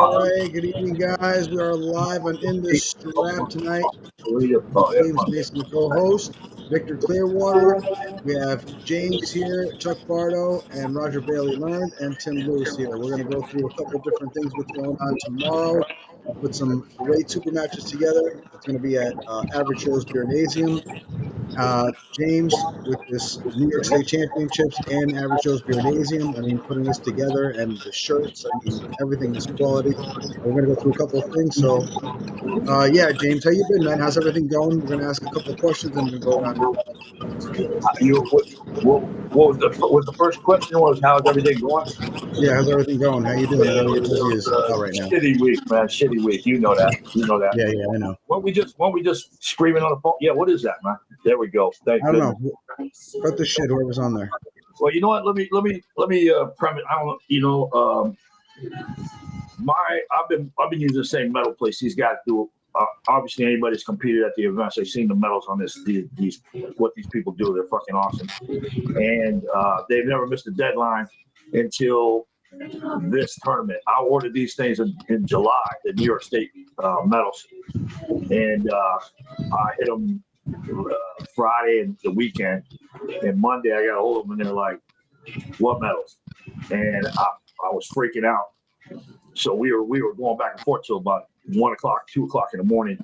All right, good evening, guys. We are live on In the Strap tonight. James Mason, co-host, Victor Clearwater. We have James here, Chuck Bardo, and Roger Bailey Learned, and Tim Lewis here. We're going to go through a couple different things, what's going on tomorrow. Put some great super matches together. It's going to be at Average Joe's Beernasium. James with this New York State Championships and Average Joe's Beernasium. I mean, putting this together and the shirts, I mean, everything is quality. We're going to go through a couple of things. So, yeah, James, how you been, man? How's everything going? We're going to ask a couple of questions and we're going to go around the room. What was the first question was, how's everything going? Yeah, how's everything going? How you doing? I know you're busy as hell right now. Shitty week, man. Shitty week. You know that. Yeah, I know. Weren't we just screaming on the phone? Yeah, what is that, man? There we go. Thank I don't know. Cut the shit, whoever's on there. Well, you know what? Let me premise. I don't know. I've been using the same metal place. These guys do. Obviously, anybody's competed at the events. I've seen the medals on this. What these people do, they're fucking awesome, and they've never missed a deadline until this tournament. I ordered these things in July, the New York State medals, and I hit them Friday and the weekend, and Monday I got a hold of them, and they're like, "What medals?" And I was freaking out. So we were going back and forth till about 1 o'clock, 2 o'clock in the morning.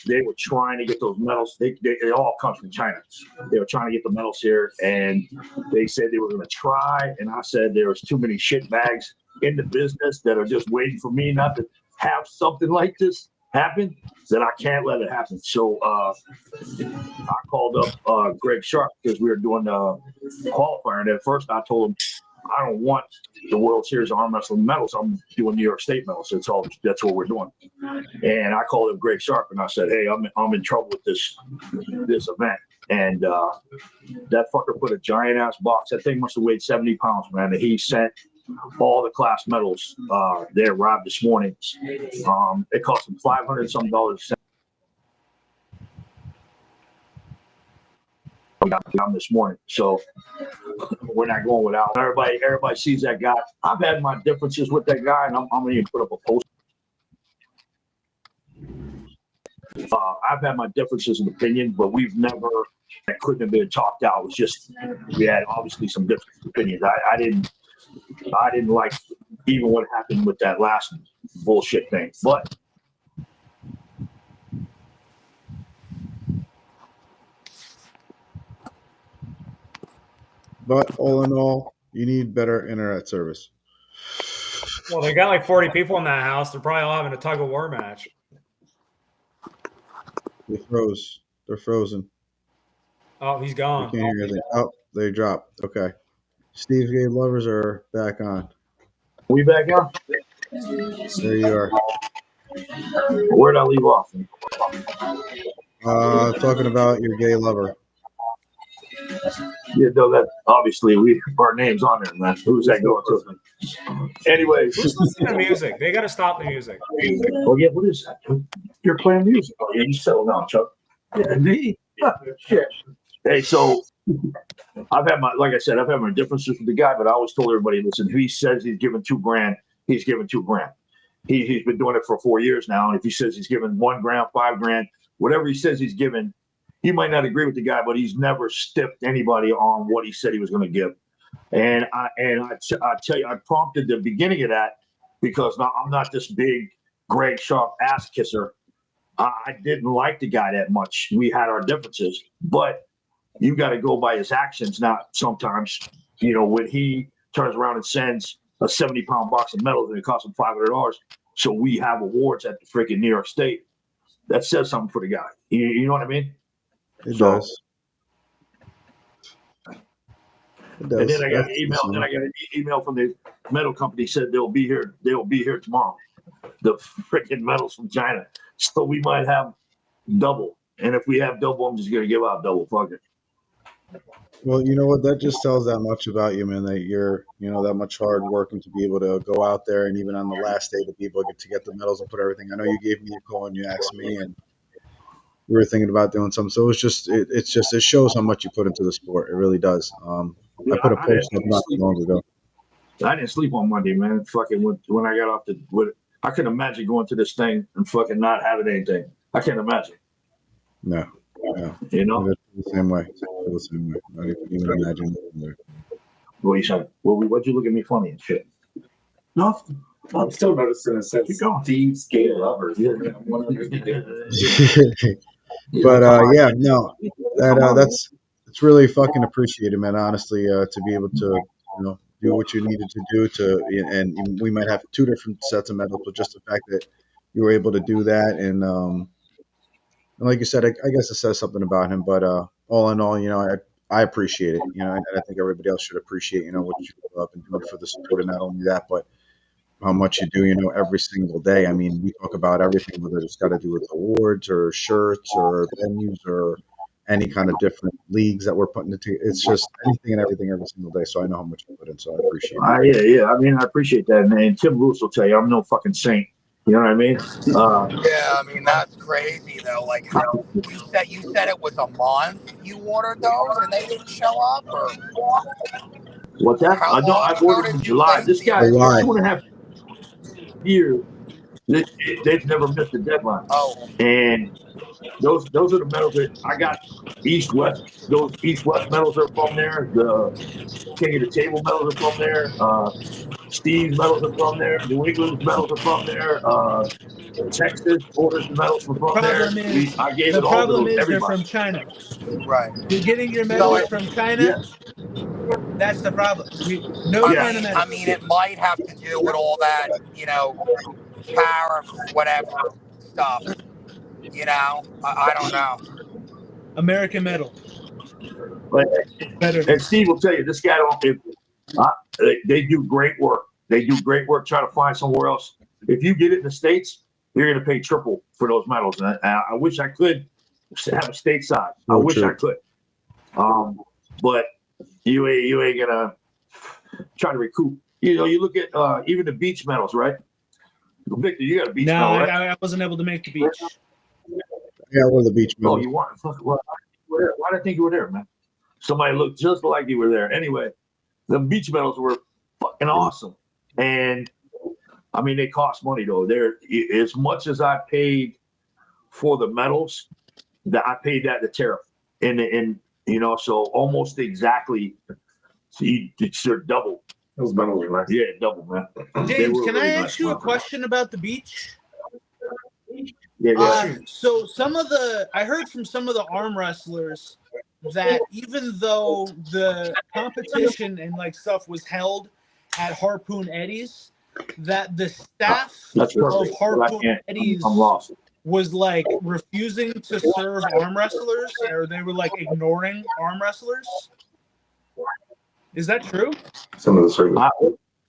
They were trying to get those medals. They all come from China. They were trying to get the medals here, and they said they were going to try. And I said there was too many shit bags in the business that are just waiting for me not to have something like this happen. That I can't let it happen. So I called up Greg Sharp because we were doing the qualifier. And at first I told him, I don't want the World Series arm wrestling medals. I'm doing New York State medals. That's what we're doing. And I called him Greg Sharp and I said, "Hey, I'm in trouble with this event." And that fucker put a giant ass box. That thing must have weighed 70 pounds, man. And he sent all the class medals. They arrived this morning. It cost him $500 some dollars. This morning, so we're not going without. Everybody sees that guy. I've had my differences with that guy, and I'm gonna even put up a post. I've had my differences in opinion, but we've never. That couldn't have been talked out. It was just we had obviously some different opinions. I didn't like even what happened with that last bullshit thing, but. But all in all, you need better internet service. Well, they got like 40 people in that house. They're probably all having a tug of war match. They froze. They're frozen. Oh, he's gone. I can't hear anything. Oh, they dropped. Okay. Steve's Gay Lovers are back on. We back on? There you are. Where'd I leave off? Talking about your gay lover. Yeah, no, that obviously our name's on there, man. Who's that going to? Anyway, who's listening to music? They got to stop the music. Oh yeah, what is that? You're playing music. Oh yeah, you settle down, Chuck. Yeah, me. Shit. Hey, so I've had my differences with the guy, but I always told everybody, listen, if he says he's giving $2,000, he's giving $2,000. He's been doing it for 4 years now, and if he says he's giving $1,000, $5,000, whatever he says he's giving. You might not agree with the guy, but he's never stiffed anybody on what he said he was going to give. And I tell you, I prompted the beginning of that because I'm not this big Greg Sharp ass kisser. I didn't like the guy that much. We had our differences, but you got to go by his actions. Not sometimes, when he turns around and sends a 70-pound box of medals and it costs him $500, so we have awards at the freaking New York State. That says something for the guy. You know what I mean? It does. And then I got an email. Then I got an email from the medal company said they'll be here. They'll be here tomorrow. The freaking medals from China. So we might have double. And if we have double, I'm just gonna give out double. Fuck it. Well, you know what? That just tells that much about you, man. That you're, that much hard work and to be able to go out there and even on the last day to be able to get the medals and put everything. I know you gave me a call and you asked me and. We were thinking about doing something, so it shows how much you put into the sport. It really does. I put a post up not too long ago. I didn't sleep on Monday, man. Fucking when I got off I couldn't imagine going to this thing and fucking not having anything. I can't imagine. No. You know? The same way. The same way. Not even imagine. What you saying? What'd you look at me funny and shit? Nothing. I'm still noticing it says Steve's gay lovers. Yeah. But yeah, no, that's it's really fucking appreciated, man. Honestly, to be able to do what you needed to do and we might have two different sets of medals, but just the fact that you were able to do that, and like you said, I guess it says something about him. But all in all, I appreciate it, and I think everybody else should appreciate, what you've been doing for the sport, and not only that, but how much you do, every single day. I mean, we talk about everything, whether it's got to do with awards or shirts or venues or any kind of different leagues that we're putting into. It's just anything and everything every single day. So I know how much you put in. So I appreciate it. Yeah. I mean, I appreciate that, man. Tim Bruce will tell you, I'm no fucking saint. You know what I mean? Yeah, I mean that's crazy though. Like how you said it was a month you ordered those and they didn't show up, or what's that? how long I've ago ordered in did you July. place This the guy, July. 2.5 years, they've never missed a deadline. Oh, And those are the medals that I got. East West, those East West medals are from there. The King of the Table medals are from there. Steve's medals are from there. New England's medals are from there. Texas orders the medals from there. I gave it all to everybody. They're from China. right. You're getting your So medals from China. Yes. That's the problem. I mean, it might have to do with all that, tariffs, whatever stuff. I don't know. American medal. But, Better. and Steve will tell you, this guy they do great work. They do great work trying to find somewhere else. If you get it in the States, you're going to pay triple for those medals. And I wish I could have a stateside. I wish I could. But you ain't going to try to recoup. You look at even the beach medals, right? Victor, you got a beach medal, right? I wasn't able to make the beach. Yeah, we're the beach medal. Oh, you weren't? Why did I think you were there, man? Somebody looked just like you were there. Anyway, the beach medals were fucking awesome. And I mean, they cost money though. They're as much as I paid for the medals, that I paid that the tariff, and so almost exactly. So it's double. Those medals are nice. Yeah, double, man. James, can I ask you a question about the beach? Yeah. So I heard from some of the arm wrestlers that even though the competition and like stuff was held at Harpoon Eddie's, that the staff of Harpoon Eddie's was like refusing to serve arm wrestlers, or they were like ignoring arm wrestlers. Is that true? Some of the service.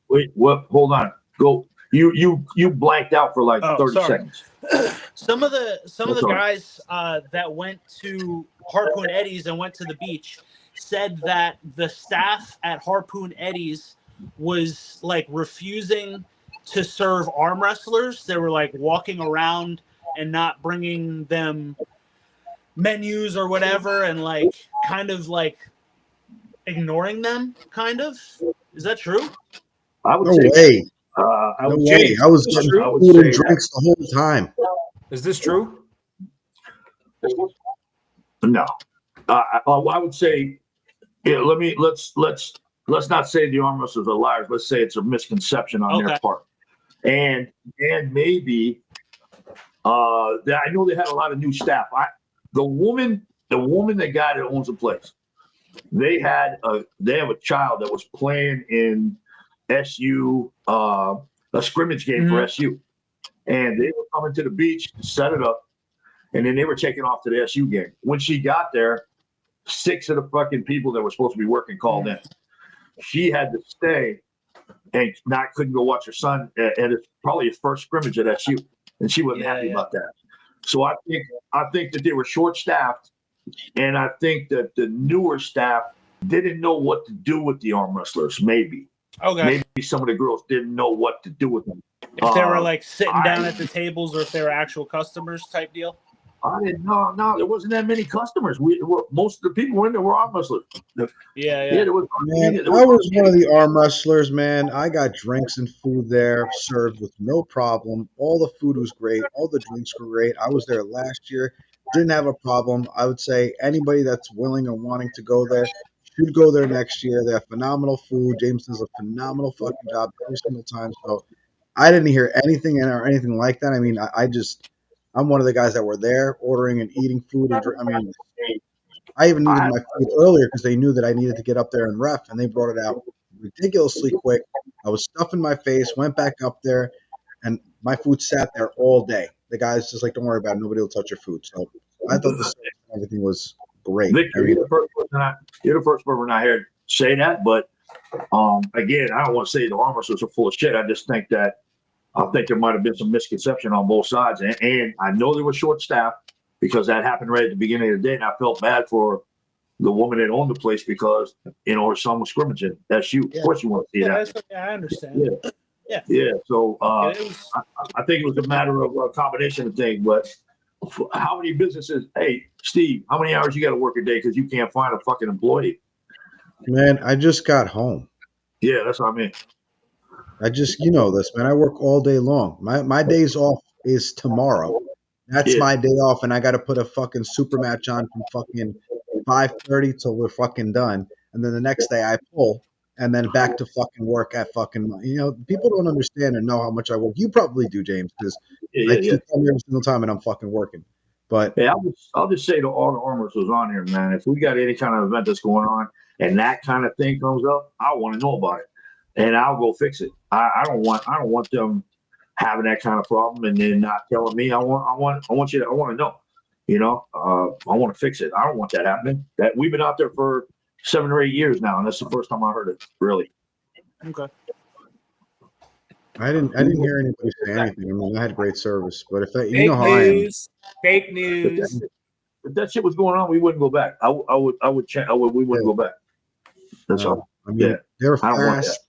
Wait, what? Hold on. Go. You blanked out for like 30 seconds. Some of the guys that went to Harpoon Eddie's and went to the beach said that the staff at Harpoon Eddie's was like refusing to serve arm wrestlers. They were like walking around and not bringing them menus or whatever, and like kind of like ignoring them. Kind of. Is that true? I would No say. way. I was getting food and drinks the whole time. Is this true? No. I would say, let's not say the arm wrestlers are liars. Let's say it's a misconception on their part, and maybe I know they had a lot of new staff. The woman that guy that owns the place, they have a child that was playing in SU, a scrimmage game for SU, and they were coming to the beach to set it up, and then they were taking off to the SU game. When she got there, 6 of the fucking people that were supposed to be working called in. She had to stay and couldn't go watch her son at probably his first scrimmage at SU, and she wasn't happy about that. So I think that they were short-staffed, and I think that the newer staff didn't know what to do with the arm wrestlers. Maybe some of the girls didn't know what to do with them. If they were like sitting down at the tables, or if they were actual customers type deal. I didn't know. No, there wasn't that many customers. Most of the people were in there were arm wrestlers. Yeah. There was. Man, I was one of the arm wrestlers, man. I got drinks and food there served with no problem. All the food was great. All the drinks were great. I was there last year. Didn't have a problem. I would say anybody that's willing or wanting to go there should go there next year. They have phenomenal food. James does a phenomenal fucking job every single time. So I didn't hear anything or anything like that. I mean, I'm one of the guys that were there ordering and eating food and I mean, I even needed my food earlier because they knew that I needed to get up there and ref, and they brought it out ridiculously quick. I was stuffing my face, went back up there, and my food sat there all day. The guy's just like, "Don't worry about it. Nobody will touch your food." So I thought everything was great. Victor, I mean, you're the first person I heard say that. But again, I don't want to say the arm wrestlers are full of shit. I just think that there might have been some misconception on both sides, and I know they were short staffed because that happened right at the beginning of the day, and I felt bad for the woman that owned the place because her son was scrimmaging. That's you. Yeah. Of course, you want to see that. I understand. Yeah. So I think it was a matter of a combination of things. But how many businesses? Hey, Steve, how many hours you got to work a day because you can't find a fucking employee? man, I just got home. Yeah, that's what I mean. this, man. I work all day long. My days off is tomorrow. That's my day off, and I got to put a fucking super match on from fucking 5:30 till we're fucking done, and then the next day I pull, and then back to fucking work at fucking. People don't understand and know how much I work. You probably do, James, because I keep coming every single time, and I'm fucking working. But hey, I'll just say to all the arm wrestlers on here, man, if we got any kind of event that's going on and that kind of thing comes up, I want to know about it, and I'll go fix it. I don't want them having that kind of problem and then not telling me. I want to know. I want to fix it. I don't want that happening. That we've been out there for 7 or 8 years now, and that's the first time I heard it. Really. Okay. I didn't hear anybody say anything. I mean, I had great service, but if that, Fake news. If that shit was going on, we wouldn't go back. We wouldn't go back. That's all. I mean, they were I don't want fast.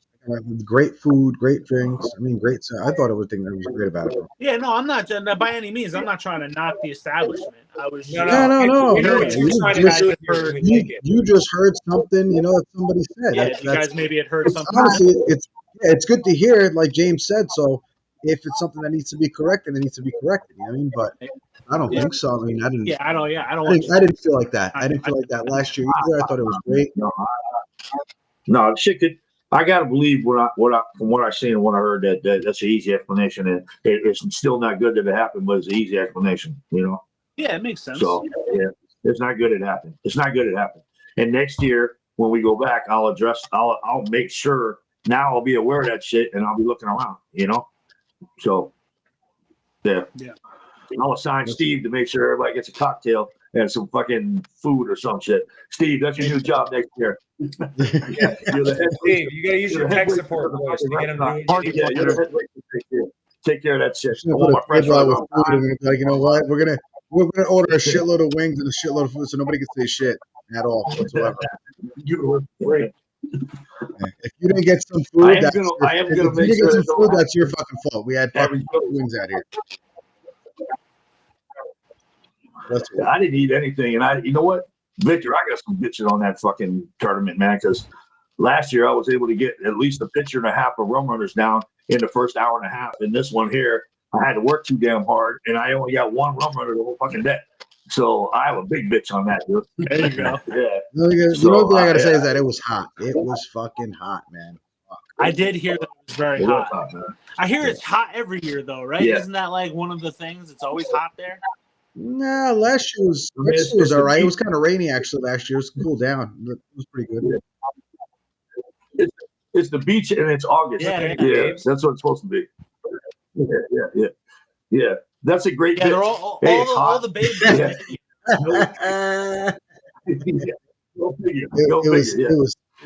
Great food, great drinks. I mean, great. I thought everything that was great about it. Yeah, no, I'm not by any means. I'm not trying to knock the establishment. I was No. You just heard something, that somebody said. Yeah, you guys maybe had heard something. Honestly, it's good to hear it, like James said. So if it's something that needs to be corrected, it needs to be corrected. I mean, but I don't think so. I mean, I didn't. Yeah, I don't. I didn't feel like that. I didn't feel like that last year either. I thought it was great. No, shit could. I gotta believe from what I seen and what I heard that's an easy explanation, and it's still not good that it happened, but it's an easy explanation. Yeah, it makes sense. So yeah, it's not good it happened. It's not good it happened. And next year when we go back, I'll make sure. Now I'll be aware of that shit, and I'll be looking around. So yeah. I'll assign Steve to make sure everybody gets a cocktail and some fucking food or some shit. Steve, that's your new job next year. You're the head. Steve, you gotta use your tech support voice to get him to you're the head. Take care of that shit. I want my friends like, you know what? We're gonna order a shitload of wings and a shitload of food, so nobody can say shit at all whatsoever. Great. If you didn't get some food, that's that's your fucking fault. We had fucking wings out here. I didn't eat anything, and you know what, Victor, I got some bitches on that fucking tournament, man, because last year I was able to get at least a pitcher and a half of rum runners down in the first hour and a half. And this one here, I had to work too damn hard, and I only got one rum runner the whole fucking day. So I have a big bitch on that, dude. There you go. Yeah. The only thing I gotta say is that it was hot. It was fucking hot, man. I did hear that it was very hot. I hear it's hot every year, though, right? Yeah. Isn't that like one of the things? It's always hot there. Nah, last year was all right. It was kind of rainy actually last year. It was cooled down. It was pretty good. It's the beach and it's August. Yeah, that's what it's supposed to be. Yeah. That's a great. Yeah, they're all the babes. It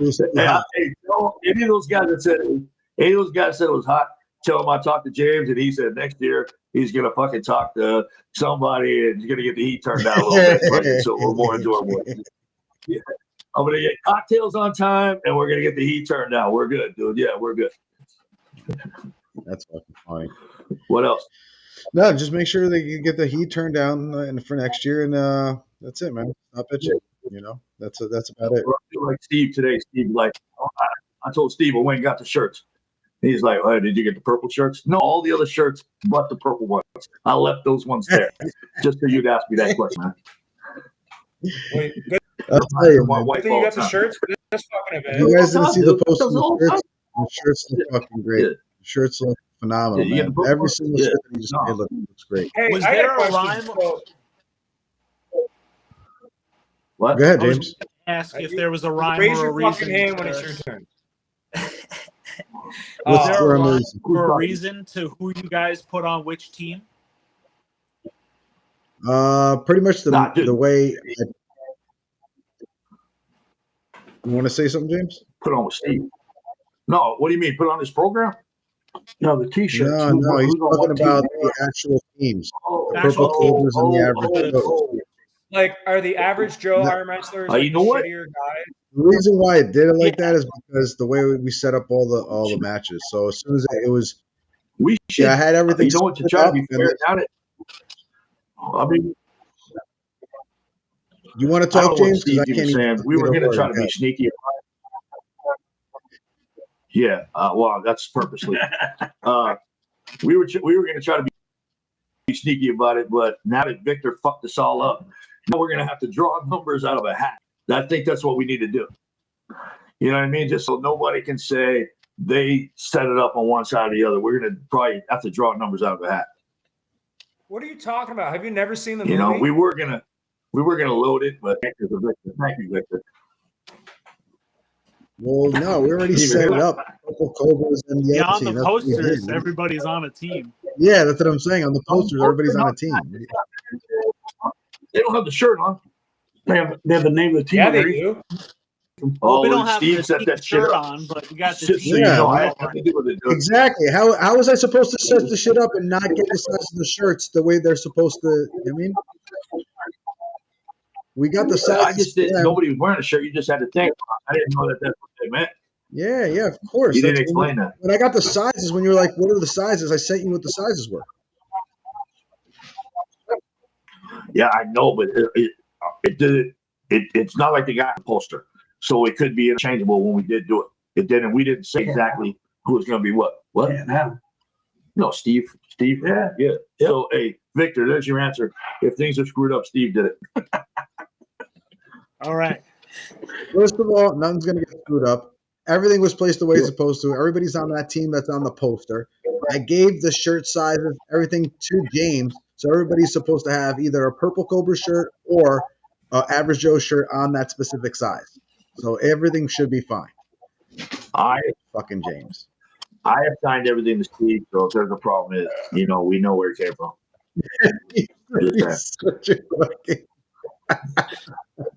was hot. Hey, any of those guys that said it was hot, tell him I talked to James and he said next year he's gonna fucking talk to somebody and he's gonna get the heat turned down a little bit, so we're more enjoyable. Yeah. I'm gonna get cocktails on time and we're gonna get the heat turned down. We're good, dude. Yeah, we're good. That's fucking funny. What else? No, just make sure that you get the heat turned down for next year, and that's it, man. Stop bitching. You know, that's about it. I feel like Steve today. Steve, like, I told Steve I went and got the shirts. He's like, "Oh, did you get the purple shirts?" No, all the other shirts, but the purple ones. I left those ones there just so you'd ask me that question, man. Wait, good I'll tell you, My man. wife thing you all got the the time. shirts for this fucking event. You guys didn't see the post Does of it all the the time? shirts? The shirts look fucking great. Yeah. The shirts look phenomenal, Yeah, you get man. the purple Every ones? single Yeah. shirt that you just No. made looks great. Hey, Was I there got a a question. rhyme? So, What? Go ahead, I was James. going to ask if there was a rhyme raise or a your fucking reason. hand when it's your turn. What's Is there the a rhyme reason? or a reason to who you guys put on which team? Pretty much Nah, dude. the way. You want to say something, James? Put on with Steve. No, what do you mean? Put on this program? No, the T-shirts. No, he's who's on talking what team? about the actual teams. Oh, The Purple Cobras and the Average Joes. Like, are the average Joe No. arm wrestlers You like the know what? shittier guys? The reason why it did it like that is because the way we set up all the matches. So as soon as it was, We should. I had everything. You know what? To split try to up, be and fair at it. I mean, you want to I don't talk, know what James? Because I Steve can't was even. saying. We were going to try to Go be ahead. sneaky. Yeah. Well, that's purposely. We were going to try to be sneaky about it, but now that Victor fucked us all up, now we're going to have to draw numbers out of a hat. I think that's what we need to do. You know what I mean? Just so nobody can say they set it up on one side or the other. We're going to probably have to draw numbers out of a hat. What are you talking about? Have you never seen the You movie? know, we were gonna load it, but thank you, Victor. Well, no, we already set it up. Purple Cobras and the Yeah, other on the team. That's what we posters, did. everybody's on a team. Yeah, that's what I'm saying. On the posters, everybody's on a team. They don't have the shirt on. They have the name of the team. Yeah, they do. Well, we don't have Steve the set team that shit shirt up. on, but we got the Just team. so you know, Yeah, I had nothing to do with it. Dude. Exactly. How was I supposed to set the shit up and not get the size of the shirts the way they're supposed to? I mean, we got the size. I just didn't. Nobody was wearing a shirt. You just had to think. I didn't know that that's what they meant. Yeah, of course. You didn't explain that. When I got the sizes, when you were like, "What are the sizes?" I sent you what the sizes were. Yeah, I know, but it did it. It's not like they got a poster, so it could be interchangeable when we did do it. It didn't. We didn't say exactly who was going to be what. What? Yeah, no, Steve. Yeah. So, hey, Victor, there's your answer. If things are screwed up, Steve did it. All right. First of all, nothing's going to get screwed up. Everything was placed the way it's supposed to. Everybody's on that team that's on the poster. I gave the shirt sizes, everything to James, so everybody's supposed to have either a Purple Cobra shirt or an Average Joe shirt on that specific size. So everything should be fine. Fucking James. I have signed everything to Steve, so if there's a problem, we know where it came from. He's such a fucking...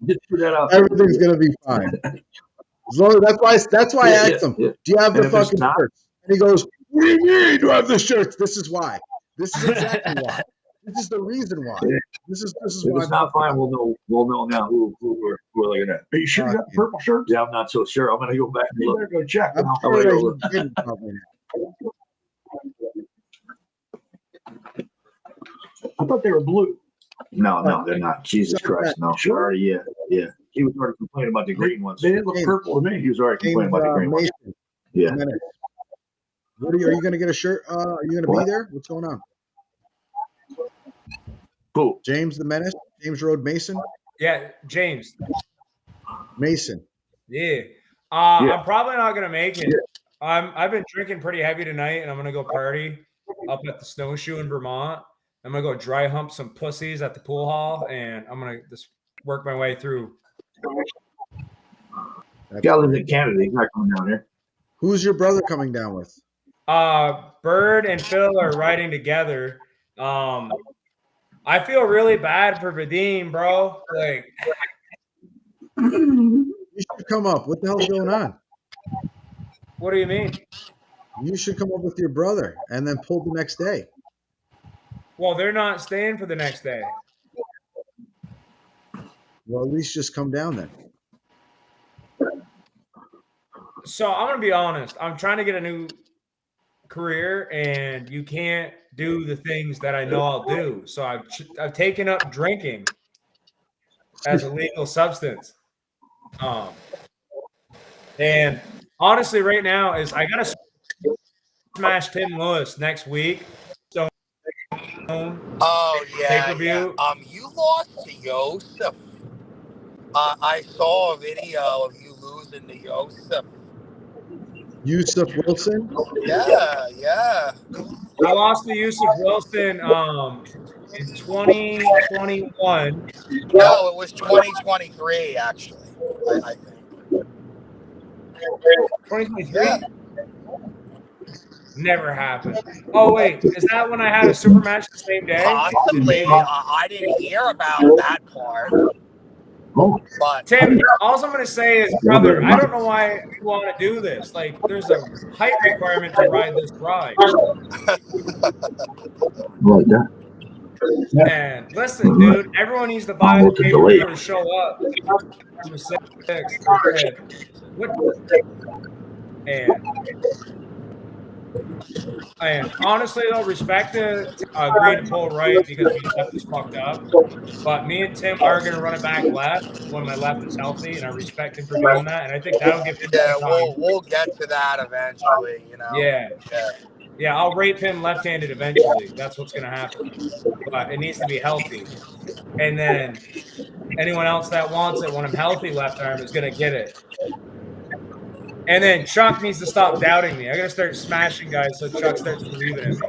Just put that out. Everything's gonna be fine. As long as that's why I asked him, "Do you have the fucking shirts?" And he goes, "What do you mean? Do I have the shirts?" This is why. This is exactly why. This is the reason why. This is If why. it's not fine, we'll know now who we're looking at. Are you sure you got the purple shirt? Yeah, I'm not so sure. I'm gonna go back and look. Go check. I'm sure that he didn't probably. I thought they were blue. No, they're not. Jesus Christ, no. Sure, yeah. He was already complaining about the green ones. They didn't look purple to me. He was already complaining about the green ones. Yeah. What are you going to get a shirt? Are you going to be there? What's going on? Who? James the Menace? James Road Mason? Yeah, James. Mason. Yeah. I'm probably not going to make it. Yeah. I've been drinking pretty heavy tonight, and I'm going to go party up at the Snowshoe in Vermont. I'm going to go dry hump some pussies at the pool hall, and I'm going to just work my way through. Guy lives in Canada. He's not coming down here. Who's your brother coming down with? Bird and Phil are riding together. I feel really bad for Vadim, bro. Like, you should come up. What the hell's going on? What do you mean? You should come up with your brother and then pull the next day. Well, they're not staying for the next day. Well, at least just come down then. So I'm going to be honest. I'm trying to get a new career, and you can't do the things that I know I'll do. So I've taken up drinking as a legal substance. And honestly, right now is I gotta smash Tim Lewis next week. So Oh yeah, pay-per-view. You lost to Yosef. I saw a video of you losing to Yosef. Yusuf Wilson. Yeah. I lost to Yusuf Wilson in 2021. No, it was 2023 actually. I think. 2023? Yeah. Never happened. Oh wait, is that when I had a super match the same day? Possibly. I didn't hear about that part. But Tim, all I'm going to say is, brother, I don't know why you want to do this. Like, there's a height requirement to ride this ride. And listen, dude, everyone needs to buy the pay-per-view or show up. Number 6. And honestly, though, respect to agreeing to pull right because my left is fucked up. But me and Tim are going to run it back left when my left is healthy, and I respect him for doing that. And I think that'll give him time. We'll get to that eventually, you know. Yeah, I'll rape him left-handed eventually. That's what's going to happen. But it needs to be healthy. And then anyone else that wants it when I'm healthy left arm is going to get it. And then Chuck needs to stop doubting me. I got to start smashing guys so Chuck starts believing in me.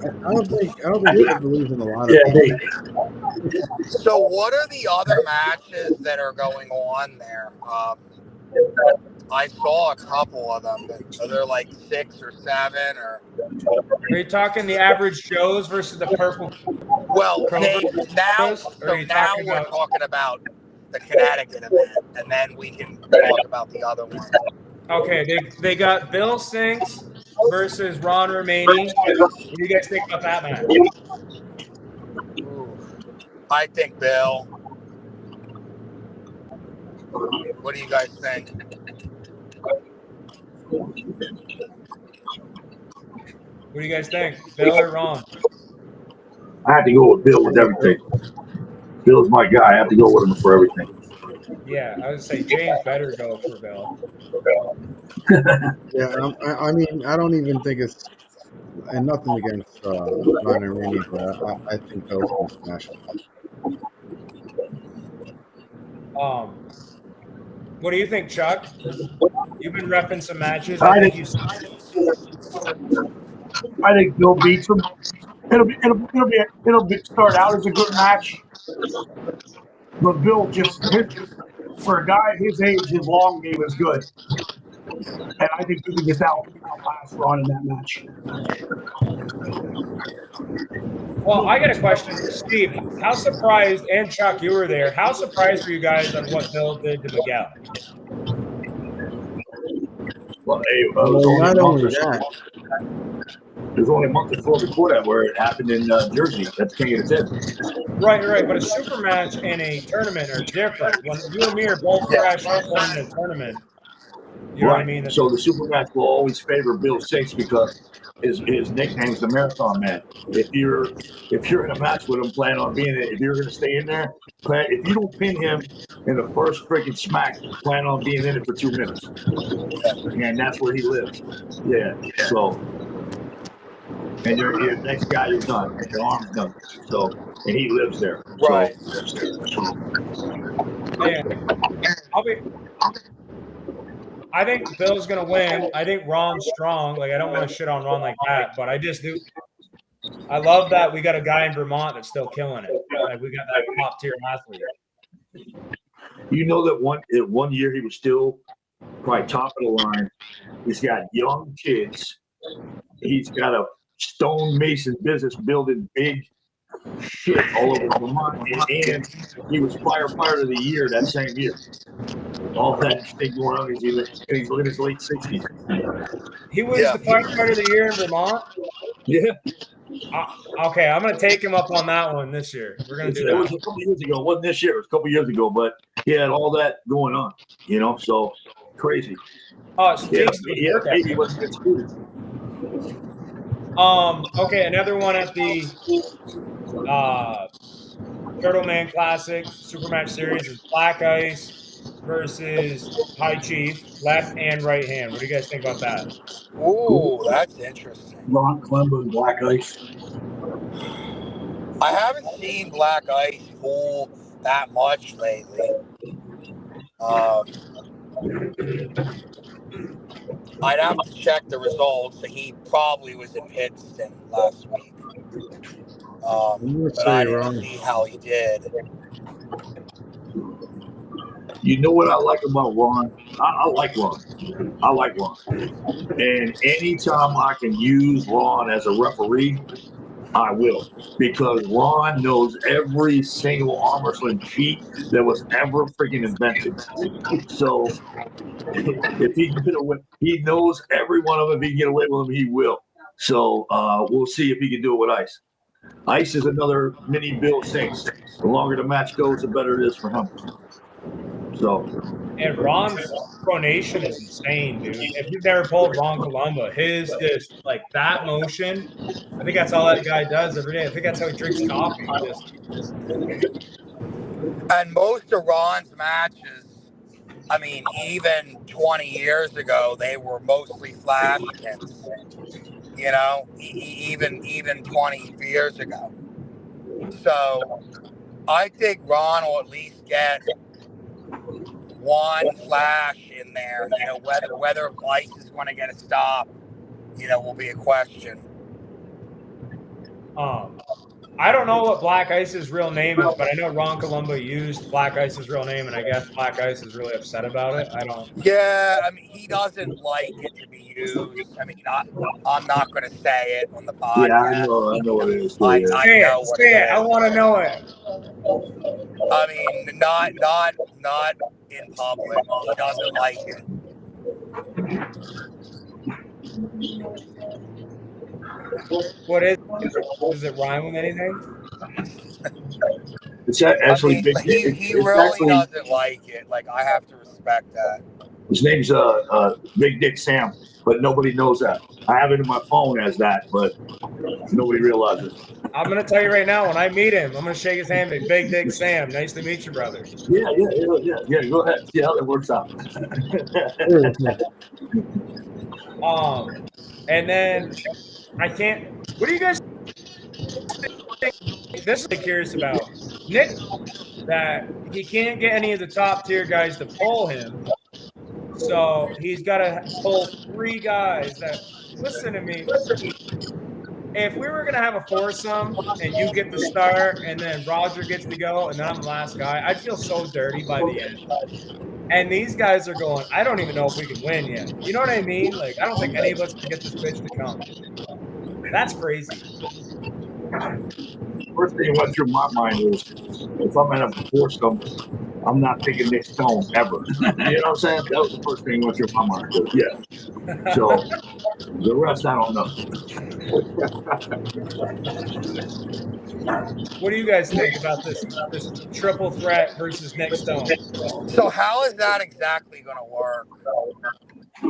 I don't think he believes in a lot of people. So what are the other matches that are going on there? I saw a couple of them. Are there like 6 or 7 or? Are you talking the average Joes versus the purple? Well, now we're talking about the Connecticut event, and then we can talk about the other one. Okay, they got Bill Sinks versus Ron Romani. What do you guys think about that match? I think Bill. What do you guys think? What do you guys think, Bill or Ron? I have to go with Bill with everything. Bill's my guy. I have to go with him for everything. Yeah, I would say James better go for Bill. Yeah, I mean, I don't even think it's, and nothing against Ron and Rainey, but I think Bill's going to smash him. What do you think, Chuck? You've been repping some matches. I think Bill beats him. It'll start out as a good match, but Bill for a guy his age, his long game is good, and I think he can get outlast Ron in that match. Well, I got a question, Steve. How surprised, and Chuck, you were there. How surprised were you guys on what Bill did to Miguel? Well, not only that. There's only a month or so before that where it happened in Jersey. That's King of the 10. Right. But a super match and a tournament are different. When you and me are both fresh in a tournament, you know what I mean? So the super match will always favor Bill Sinks because his nickname is the Marathon Man. If you're in a match with him, plan on being it. If you're going to stay in there, if you don't pin him in the first freaking smack, plan on being in it for 2 minutes. And that's where he lives. Yeah. So. And your next guy, you're done. Your arm's done. So, and he lives there. Right. I think Bill's gonna win. I think Ron's strong. Like, I don't want to shit on Ron like that, but I just do. I love that we got a guy in Vermont that's still killing it. Like, we got that top tier athlete. You know that one year he was still probably top of the line. He's got young kids. He's got a stonemason business building big shit all over Vermont, and he was firefighter of the year that same year. All that thing going on, he's in his late 60s. He was the firefighter of the year in Vermont? Yeah. Okay, I'm going to take him up on that one this year. We're going to do that. It was a couple years ago. It wasn't this year. It was a couple years ago, but he had all that going on, you know, so crazy. Oh, it's Yeah, Jinx maybe he wasn't get screwed. Okay, another one at the Turtle Man Classic Super Match Series is Black Ice versus High Chief, left and right hand. What do you guys think about that? Ooh, that's interesting. Ron Clember and Black Ice. I haven't seen Black Ice fool that much lately. I'd have to check the results. He probably was in Pittston last week. But I didn't see how he did. You know what I like about Ron? I like Ron. I like Ron. And anytime I can use Ron as a referee, I will. Because Ron knows every single arm wrestling cheat that was ever freaking invented. So if he can get away, he knows every one of them. If he can get away with them, he will. So we'll see if he can do it with Ice. Ice is another mini Bill Saints. The longer the match goes, the better it is for him. So. And Ron's pronation is insane, dude. If you've never pulled Ron Columba, his just like that motion, I think that's all that guy does every day. I think that's how he drinks coffee. And most of Ron's matches, I mean, even 20 years ago, they were mostly flash hits. You know, even 20 years ago. So I think Ron will at least get one flash in there. You know, whether Ice is going to get a stop, you know, will be a question. I don't know what Black Ice's real name is, but I know Ron Columba used Black Ice's real name, and I guess Black Ice is really upset about it. I don't. Yeah, I mean, he doesn't like it to be used. I mean, I'm not going to say it on the podcast. Yeah, I know what it is. I know what it is. I want to know it. I mean, not in public. He doesn't like it. What is it? Does it rhyme with anything? It's actually big. He really doesn't like it. Like, I have to respect that. His name's Big Dick Sam, but nobody knows that. I have it in my phone as that, but nobody realizes. I'm gonna tell you right now. When I meet him, I'm gonna shake his hand. Big Dick Sam. Nice to meet you, brother. Yeah. Go ahead. See how that works out. And then I can't. What do you guys think? This is what I'm curious about. Nick, that he can't get any of the top tier guys to pull him, so he's got to pull 3 guys that. Listen to me. If we were gonna have a foursome and you get the start and then Roger gets to go and then I'm the last guy, I'd feel so dirty by the end. And these guys are going, I don't even know if we can win yet. You know what I mean? Like, I don't think any of us can get this bitch to come. That's crazy. First thing that went through my mind is, if I'm gonna force them, I'm not picking Nick Stone ever. You know what I'm saying? That was the first thing that went through my mind. But yeah. So the rest, I don't know. What do you guys think about this triple threat versus Nick Stone? So how is that exactly going to work?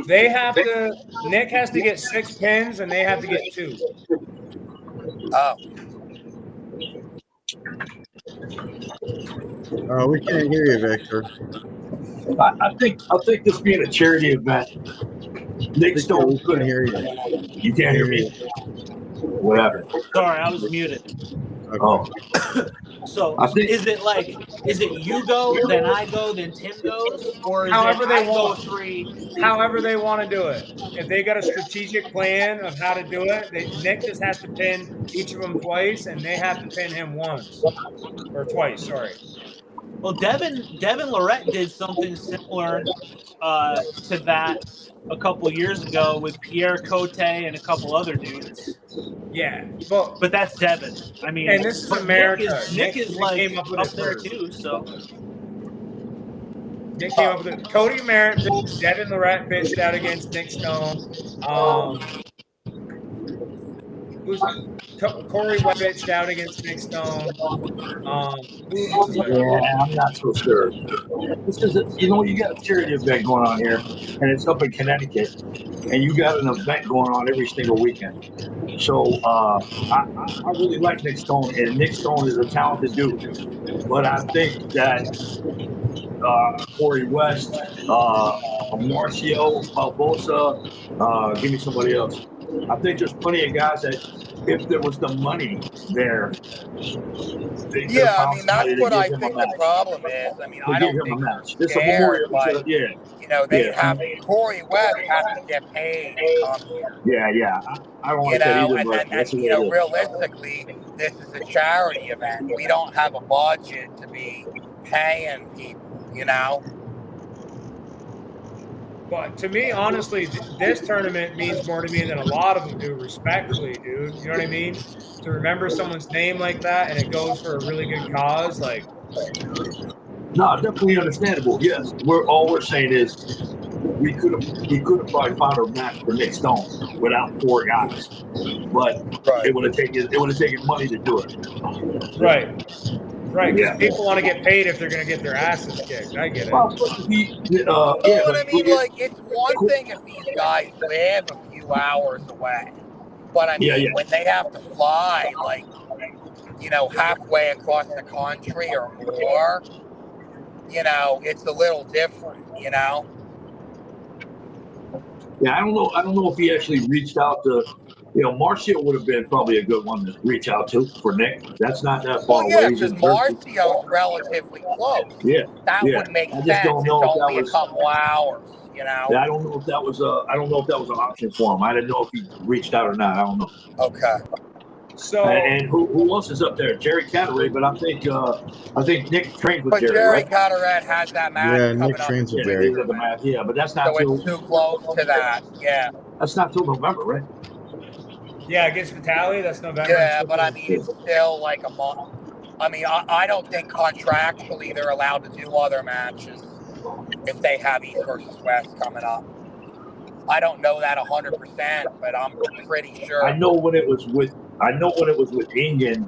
They have to. Nick has to get 6 pins, and they have to get 2. Oh. We can't hear you, Victor. I think this being a charity event, Nick Stone couldn't hear you. You can't hear me? What happened? Sorry, I was muted. Okay. Oh. So is it you go, then I go, then Tim goes, or is However it they I go want. 3? However they want to do it. If they got a strategic plan of how to do it, Nick just has to pin each of them twice, and they have to pin him once or twice. Sorry. Well, Devin Lorette did something similar to that a couple years ago with Pierre Cote and a couple other dudes. Yeah, but that's Devin. I mean, and this is America. Nick is like came up, with up it there first. too. So Nick came up with it. Cody Merritt, Devin Lorette bitched out against Nick Stone. Corey Webb bitched out against Nick Stone. Who else is there? Yeah, I'm not so sure. This is, you got a charity event going on here, and it's up in Connecticut, and you got an event going on every single weekend. So I really like Nick Stone, and Nick Stone is a talented dude. But I think that Corey West, Marcio Barbosa, give me somebody else. I think there's plenty of guys that, if there was the money there, they could have Yeah, I found mean, that's somebody to what give I him a think the match. problem is. I mean, I give don't him a think match. they're It's a scared, memorial. but, Yeah. you know, they have, Corey West has to get paid to come here. Yeah. I don't You like that know, either, but that's the way you know, it is. realistically, this is a charity event. We don't have a budget to be paying people, you know? But to me, honestly, this tournament means more to me than a lot of them do, respectfully, dude. You know what I mean? To remember someone's name like that and it goes for a really good cause, like. No, definitely understandable. Yes. All we're saying is we could have probably found a match for Nick Stone without 4 guys. But it would have taken money to do it. Right. Right, because Yeah. people want to get paid if they're going to get their asses kicked. I get it. Well, But I mean, like, it's one thing if these guys live a few hours away. But I mean, when they have to fly, like, you know, halfway across the country or more, you know, it's a little different, you know? Yeah, I don't know if he actually reached out to, Marcio would have been probably a good one to reach out to for Nick. That's not that far away. Because Marcio's relatively close. Yeah. That would make sense. It's only a couple hours, you know? Yeah, I don't know if that was an option for him. I didn't know if he reached out or not. I don't know. Okay. So and who else is up there? Jerry Catteray, but I think Nick trains with but Jerry. Jerry Right? Catteray has that match coming Nick up. trains with Jerry. Yeah, but that's not so it's too close to that. Yeah. That's not till November, right? Yeah, against Vitaly, that's November. Yeah, but I mean, it's still like a month. I mean, I don't think contractually they're allowed to do other matches if they have East versus West coming up. I don't know that 100%, but I'm pretty sure. I know when it was with Ingen,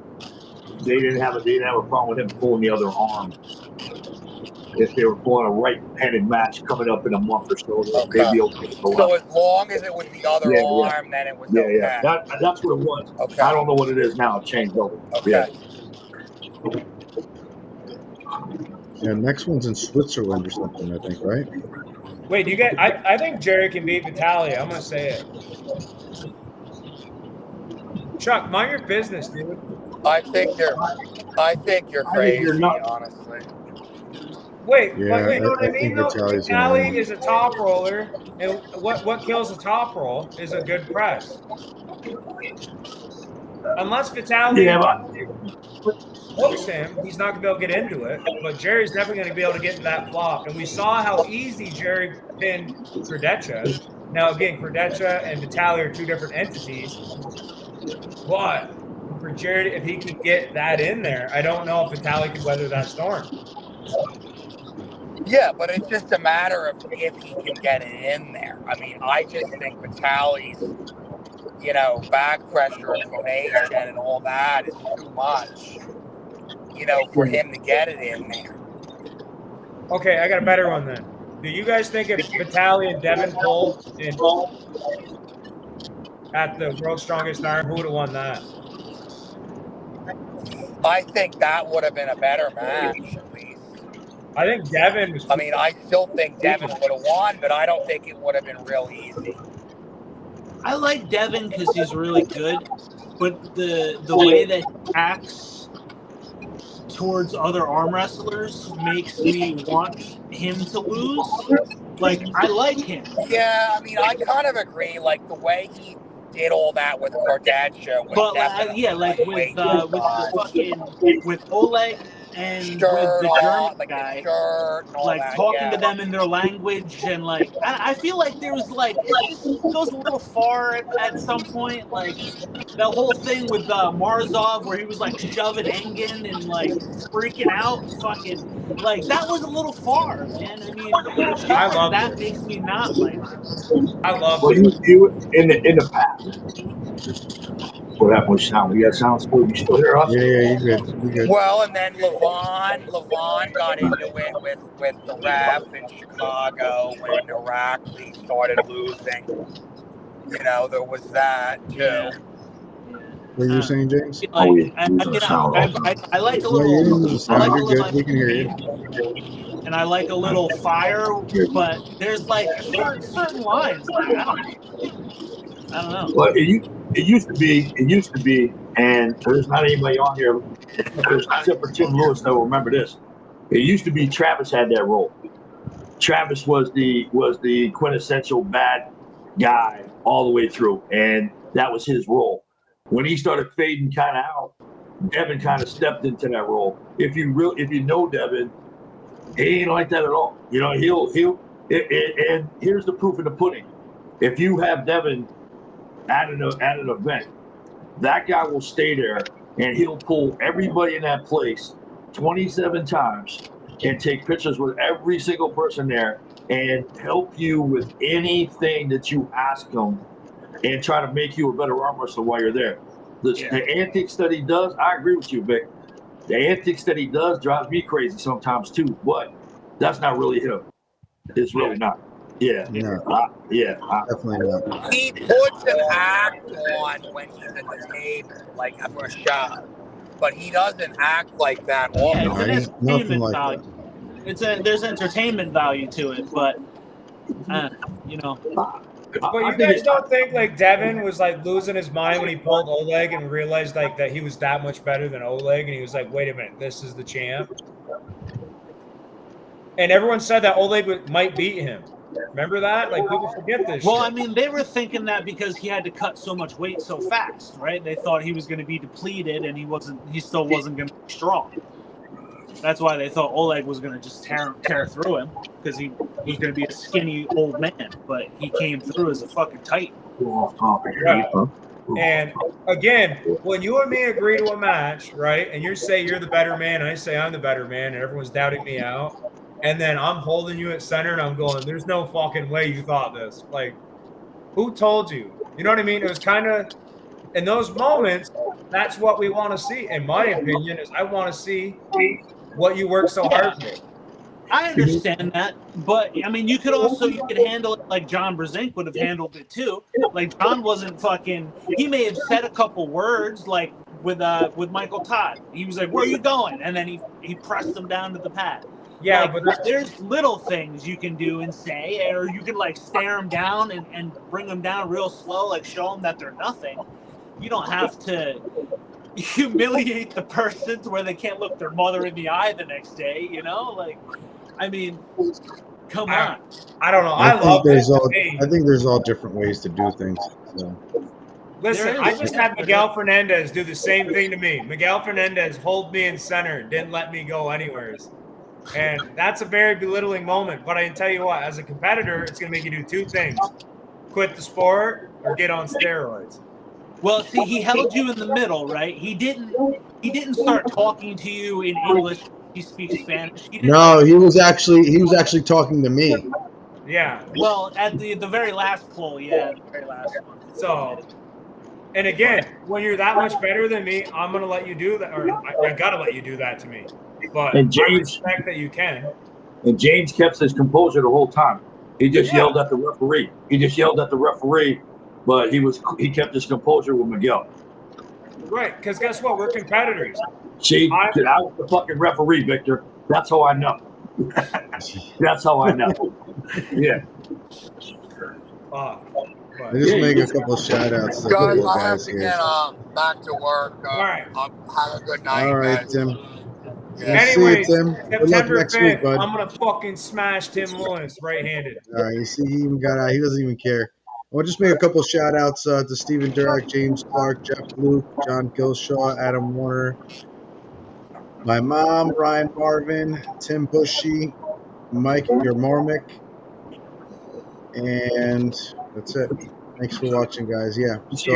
they didn't have a problem with him pulling the other arm. If they were pulling a right-handed match coming up in a month or so, they'd be okay. So as long as it was the other arm, then it was okay. Yeah. That's what it was. Okay. I don't know what it is now. It changed over. Okay. Yeah, next one's in Switzerland or something, I think, right? Wait, do you get? I think Jerry can beat Vitaly. I'm gonna say it. Chuck, mind your business, dude. I think you're crazy, honestly. Wait, Yeah, but you know what I think mean? Though Vitaly's is a top roller, and what kills a top roll is a good press. Unless Vitaly hooks him, he's not going to be able to get into it. But Jerry's never going to be able to get into that flop. And we saw how easy Jerry pinned Krdecha. Now, again, Krdecha and Vitaly are 2 different entities. But for Jerry, if he can get that in there, I don't know if Vitaly can weather that storm. Yeah, but it's just a matter of if he can get it in there. I mean, I just think Vitaly's, back pressure and formation and all that is too much, for him to get it in there. Okay, I got a better one then. Do you guys think if Vitaly and Devin pulled at the World's Strongest Iron, who would have won that? I think that would have been a better match, at least. I think Devin was... I mean, I still think Devin would have won, but I don't think it would have been real easy. I like Devin because he's really good, but the way that he acts towards other arm wrestlers makes me want him to lose. Like, I like him. Yeah, I mean, I kind of agree. Like, the way he did all that with Krdecha was with Oleg and with the German guy, talking to them in their language, and I feel like there was it just goes a little far at some point. Like that whole thing with Marzov where he was shoving Engen and freaking out, that was a little far, man. I mean, I love that makes me not like him. I love you in the past. What happened with sound? We got sound still. You still hear us? Yeah, you're good. You're good. Well, and then Levon got into it with the ref in Chicago when Irakli started losing. You know, there was that too. Yeah. What you were saying, James? Like, We I like a No, you didn't little. lose the I sound. like a You're little good. We can hear you. and I like a little fire, but there's like certain lines. Like I don't know. Well, it used to be, and there's not anybody on here except for Tim Lewis that will remember this. It used to be Travis had that role. Travis was the quintessential bad guy all the way through, and that was his role. When he started fading kind of out, Devin kind of stepped into that role. If you know Devin, he ain't like that at all. You know, and here's the proof in the pudding. If you have Devin at an event, that guy will stay there and he'll pull everybody in that place 27 times and take pictures with every single person there and help you with anything that you ask him and try to make you a better arm wrestler while you're there. The antics that he does, I agree with you, Vic. The antics that he does drives me crazy sometimes too, but that's not really him. It's really not. Yeah. No, definitely not. He puts an act on when he's at the table, like for a show, but he doesn't act like that often. Yeah, it's an Right? Nothing entertainment like value. that. There's entertainment value to it, but you know. But you guys don't think like Devin was like losing his mind when he pulled Oleg and realized like that he was that much better than Oleg, and he was like, "Wait a minute, this is the champ." And everyone said that Oleg might beat him. Remember that? Like people forget this. Well, shit. I mean, they were thinking that because he had to cut so much weight so fast, right? They thought he was going to be depleted, and he still wasn't going to be strong. That's why they thought Oleg was going to just tear through him, because he was going to be a skinny old man, but he came through as a fucking titan. Right. And again, when you and me agree to a match, right, and you say you're the better man, and I say I'm the better man, and everyone's doubting me out, and then I'm holding you at center, and I'm going, "There's no fucking way you thought this." Like, who told you? You know what I mean? It was kind of in those moments. That's what we want to see, in my opinion. Is I want to see what you work so hard for. I understand that, but I mean, you could handle it like John Brzenk would have handled it too. Like John wasn't fucking. He may have said a couple words like with Michael Todd. He was like, "Where are you going?" And then he pressed him down to the pad. Yeah, like, but there's little things you can do and say, or you can like stare them down and bring them down real slow, like show them that they're nothing. You don't have to humiliate the person to where they can't look their mother in the eye the next day, you know? Like, I mean, come on. I don't know. I think there's all different ways to do things. So. Listen, I just had Miguel Fernandez do the same thing to me. Miguel Fernandez hold me in center, didn't let me go anywheres. And that's a very belittling moment. But I can tell you what, as a competitor, it's going to make you do two things. Quit the sport or get on steroids. Well, see, he held you in the middle, right? He didn't start talking to you in English. He speaks Spanish. No, he was actually talking to me. Yeah. Well, at the very last pull, yeah, the very last one. So, and again, when you're that much better than me, I'm going to let you do that, or I got to let you do that to me. But and James, I respect that you can. And James kept his composure the whole time. He just yelled at the referee. But he kept his composure with Miguel. Right, because guess what? We're competitors. See, I was the fucking referee, Victor. That's how I know. That's how I know. Yeah. I just make a couple of shout outs to a couple of guys here. Get back to work. All right. Have a good night. All right, guys. Tim. Yeah. Anyways, see you, Tim. Good luck September next week, 5th, bud. I'm going to fucking smash Tim Lewis right-handed. All right, you see, he even got out. He doesn't even care. I'll just make a couple of shout outs to Stephen Durek, James Clark, Jeff Luke, John Gilshaw, Adam Warner, my mom, Ryan Marvin, Tim Bushy, Mike Yermarmik, and that's it. Thanks for watching, guys. Yeah. So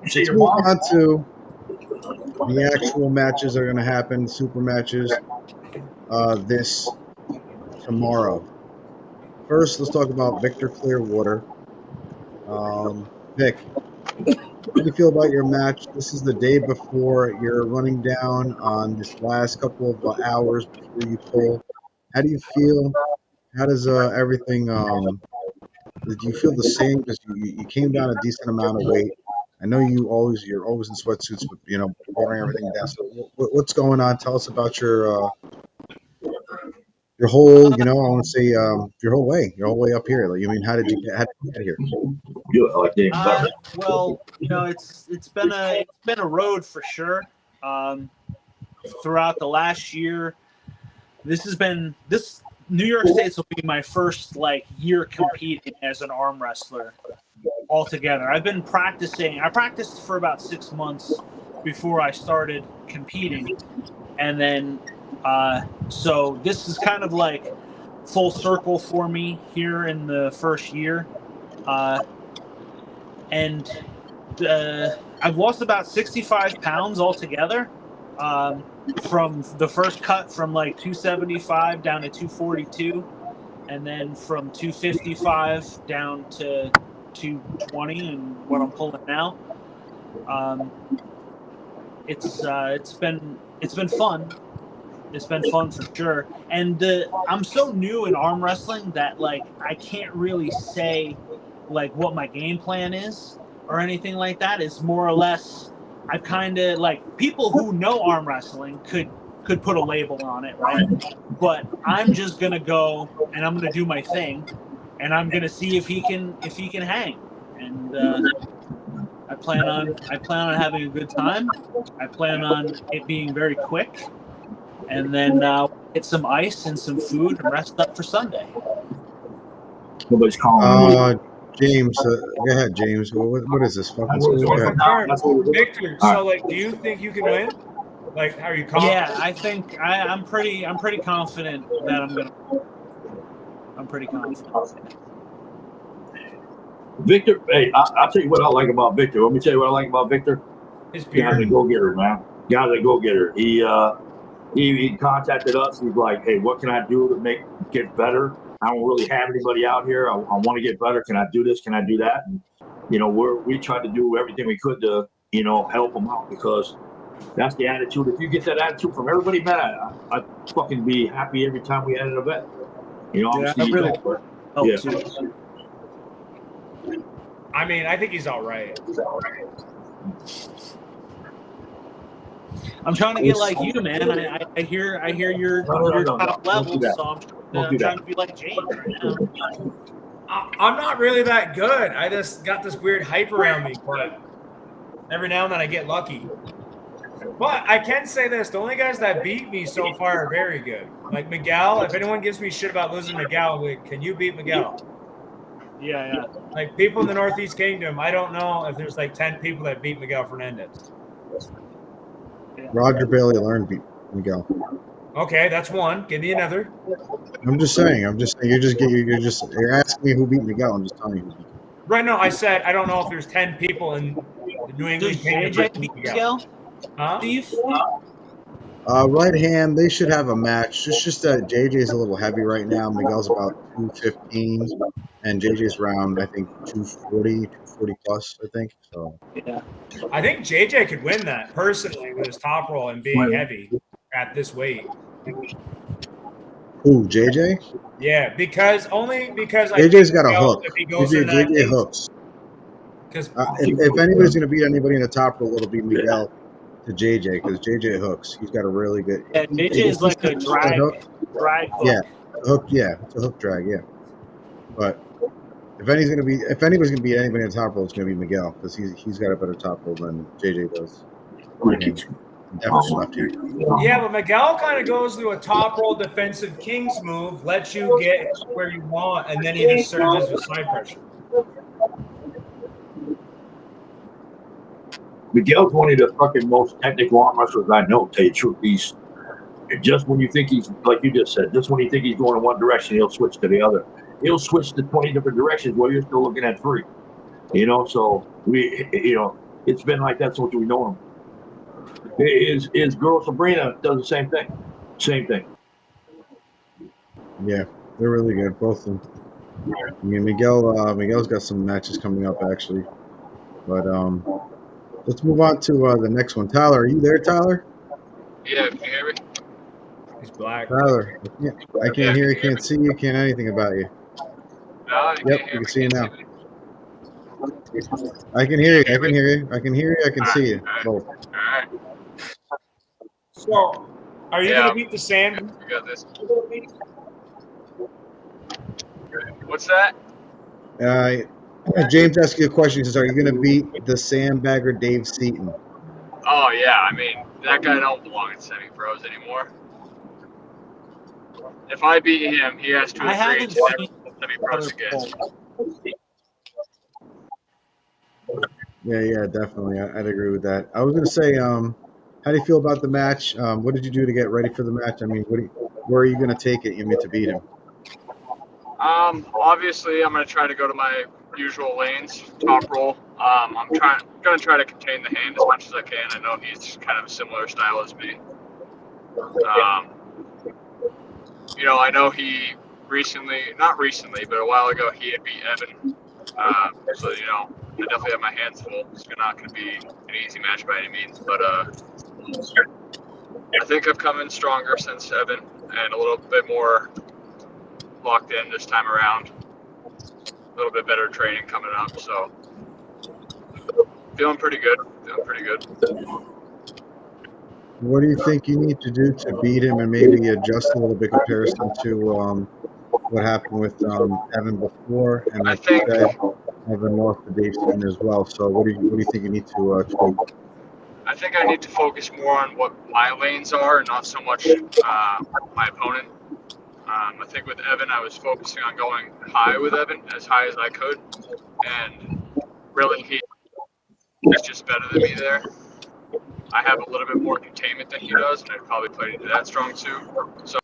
let's move on to the actual matches that are going to happen, super matches, this tomorrow. First, let's talk about Victor Clearwater. Vic, How do you feel about your match? This is the day before you're running down on this last couple of hours before you pull. How do you feel? How does everything? Do you feel the same? Because you came down a decent amount of weight. I know you're always in sweatsuits, but watering everything down. So what's going on? Tell us about your whole. I want to say your whole way up here. Like, how did you get here? Well, it's been a road for sure. Throughout the last year, this New York States will be my first year competing as an arm wrestler altogether. I've been practicing. I practiced for about 6 months before I started competing, and then so this is kind of like full circle for me here in the first year, and I've lost about 65 pounds altogether. From the first cut from 275 down to 242, and then from 255 down to 220, and what I'm pulling now. It's been fun. It's been fun for sure. And I'm so new in arm wrestling that I can't really say what my game plan is or anything like that. It's more or less I've kind of people who know arm wrestling could put a label on it, right? But I'm just gonna go and I'm gonna do my thing, and I'm gonna see if he can hang. And I plan on having a good time. I plan on it being very quick, and then get some ice and some food and rest up for Sunday. Nobody's calling. James, go ahead, James. What is this fucking school? Victor, so do you think you can win? Are you confident? Yeah, I think I'm pretty confident that I'm gonna. I'm pretty confident. Victor, hey, I'll tell you what I like about Victor. Let me tell you what I like about Victor. His beard. Guy's a go-getter, man. Guy's a go-getter. He contacted us. He's like, hey, what can I do to get better? I don't really have anybody out here. I want to get better. Can I do this? Can I do that? And, we tried to do everything we could to, help him out, because that's the attitude. If you get that attitude from everybody, man, I'd fucking be happy every time we had an event. Obviously, too. I mean, I think he's all right. I'm trying to get like you, man. I hear you're top level, so I'm trying to be like James right now. I'm not really that good. I just got this weird hype around me, but every now and then I get lucky. But I can say this: the only guys that beat me so far are very good. Like Miguel. If anyone gives me shit about losing Miguel, can you beat Miguel? Yeah. Like people in the Northeast Kingdom, I don't know if there's 10 people that beat Miguel Fernandez. Roger Bailey Learn beat Miguel. Okay, that's one. Give me another. I'm just saying. You're asking me who beat Miguel. I'm just telling you who beat Miguel. Right. No, I said I don't know if there's 10 people in the New England Kingdom that beat Miguel. Huh? Right hand, they should have a match. It's just that JJ's a little heavy right now. Miguel's about 215, and JJ's around, I think, 240 plus, I think. So yeah, I think JJ could win that personally with his top roll and being heavy at this weight. Who, JJ? Yeah, because JJ's got a hook. JJ hooks. Because if anybody's going to beat anybody in the top roll, it'll be Miguel to JJ, because JJ hooks. He's got a really good. Yeah, JJ is like a drag hook. Yeah, hook. Yeah, it's a hook drag. Yeah, but if anybody's going to beat anybody in the top roll, it's going to be Miguel, because he's got a better top roll than JJ does. Definitely left hand. Yeah, but Miguel kind of goes through a top roll defensive Kings move, lets you get where you want, and then he just surges with side pressure. Miguel's one of the fucking most technical arm wrestlers I know, to tell you the truth. He's just when you think he's, like you just said, just when you think he's going in one direction, he'll switch to the other. He'll switch to 20 different directions while you're still looking at 3. So it's been like that since we know him. His girl Sabrina does the same thing. Same thing. Yeah, they're really good, both of them. I mean, Miguel's got some matches coming up, actually. But let's move on to the next one. Tyler, are you there, Tyler? Yeah, can you hear me? He's black. Tyler, I can't hear you, can't see you, can't anything about you. No, you Yep, can't we hear can me. see you Can't now. see me. I can hear you. I can hear you. I can hear you. I can see you. Both. All right. So, are you Yeah. gonna beat the Sand? We got this. What's that? James asked you a question. He says, "Are you going to beat the sandbagger Dave Seaton?" Oh yeah, I mean that guy don't belong in semi-pros anymore. If I beat him, he has to I agree haven't to never seen semi-pros other again. Yeah, definitely. I'd agree with that. I was going to say, how do you feel about the match? What did you do to get ready for the match? I mean, where are you going to take it? You mean to beat him? Obviously, I'm gonna try to go to my usual lanes, top roll. I'm gonna try to contain the hand as much as I can. I know he's kind of a similar style as me. I know he not recently, but a while ago, he had beat Evan. So, I definitely have my hands full. It's not going to be an easy match by any means, but I think I've come in stronger since Evan and a little bit more locked in this time around. A little bit better training coming up, so feeling pretty good. What do you think you need to do to beat him and maybe adjust a little bit comparison to what happened with Evan before? And I like you think said, Evan lost to Dave Seaton as well. So what do you think you need to tweak? I think I need to focus more on what my lanes are and not so much my opponent. I think with Evan, I was focusing on going high with Evan, as high as I could, and really he's just better than me there. I have a little bit more containment than he does, and I probably played into that strong too. So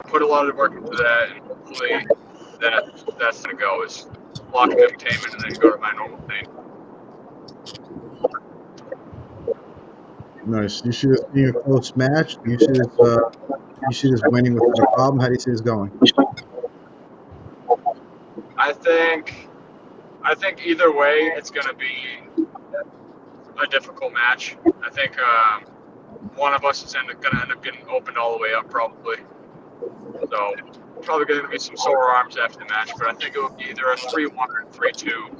put a lot of work into that, and hopefully that's gonna go is blocking the containment and then go to my normal lane. Nice. Do you see this being a close match? Do you see this winning without a problem? How do you see this going? I think either way, it's gonna be a difficult match. I think one of us is gonna end up getting opened all the way up probably. So probably gonna be some sore arms after the match, but I think it will be either a 3-1 or a 3-2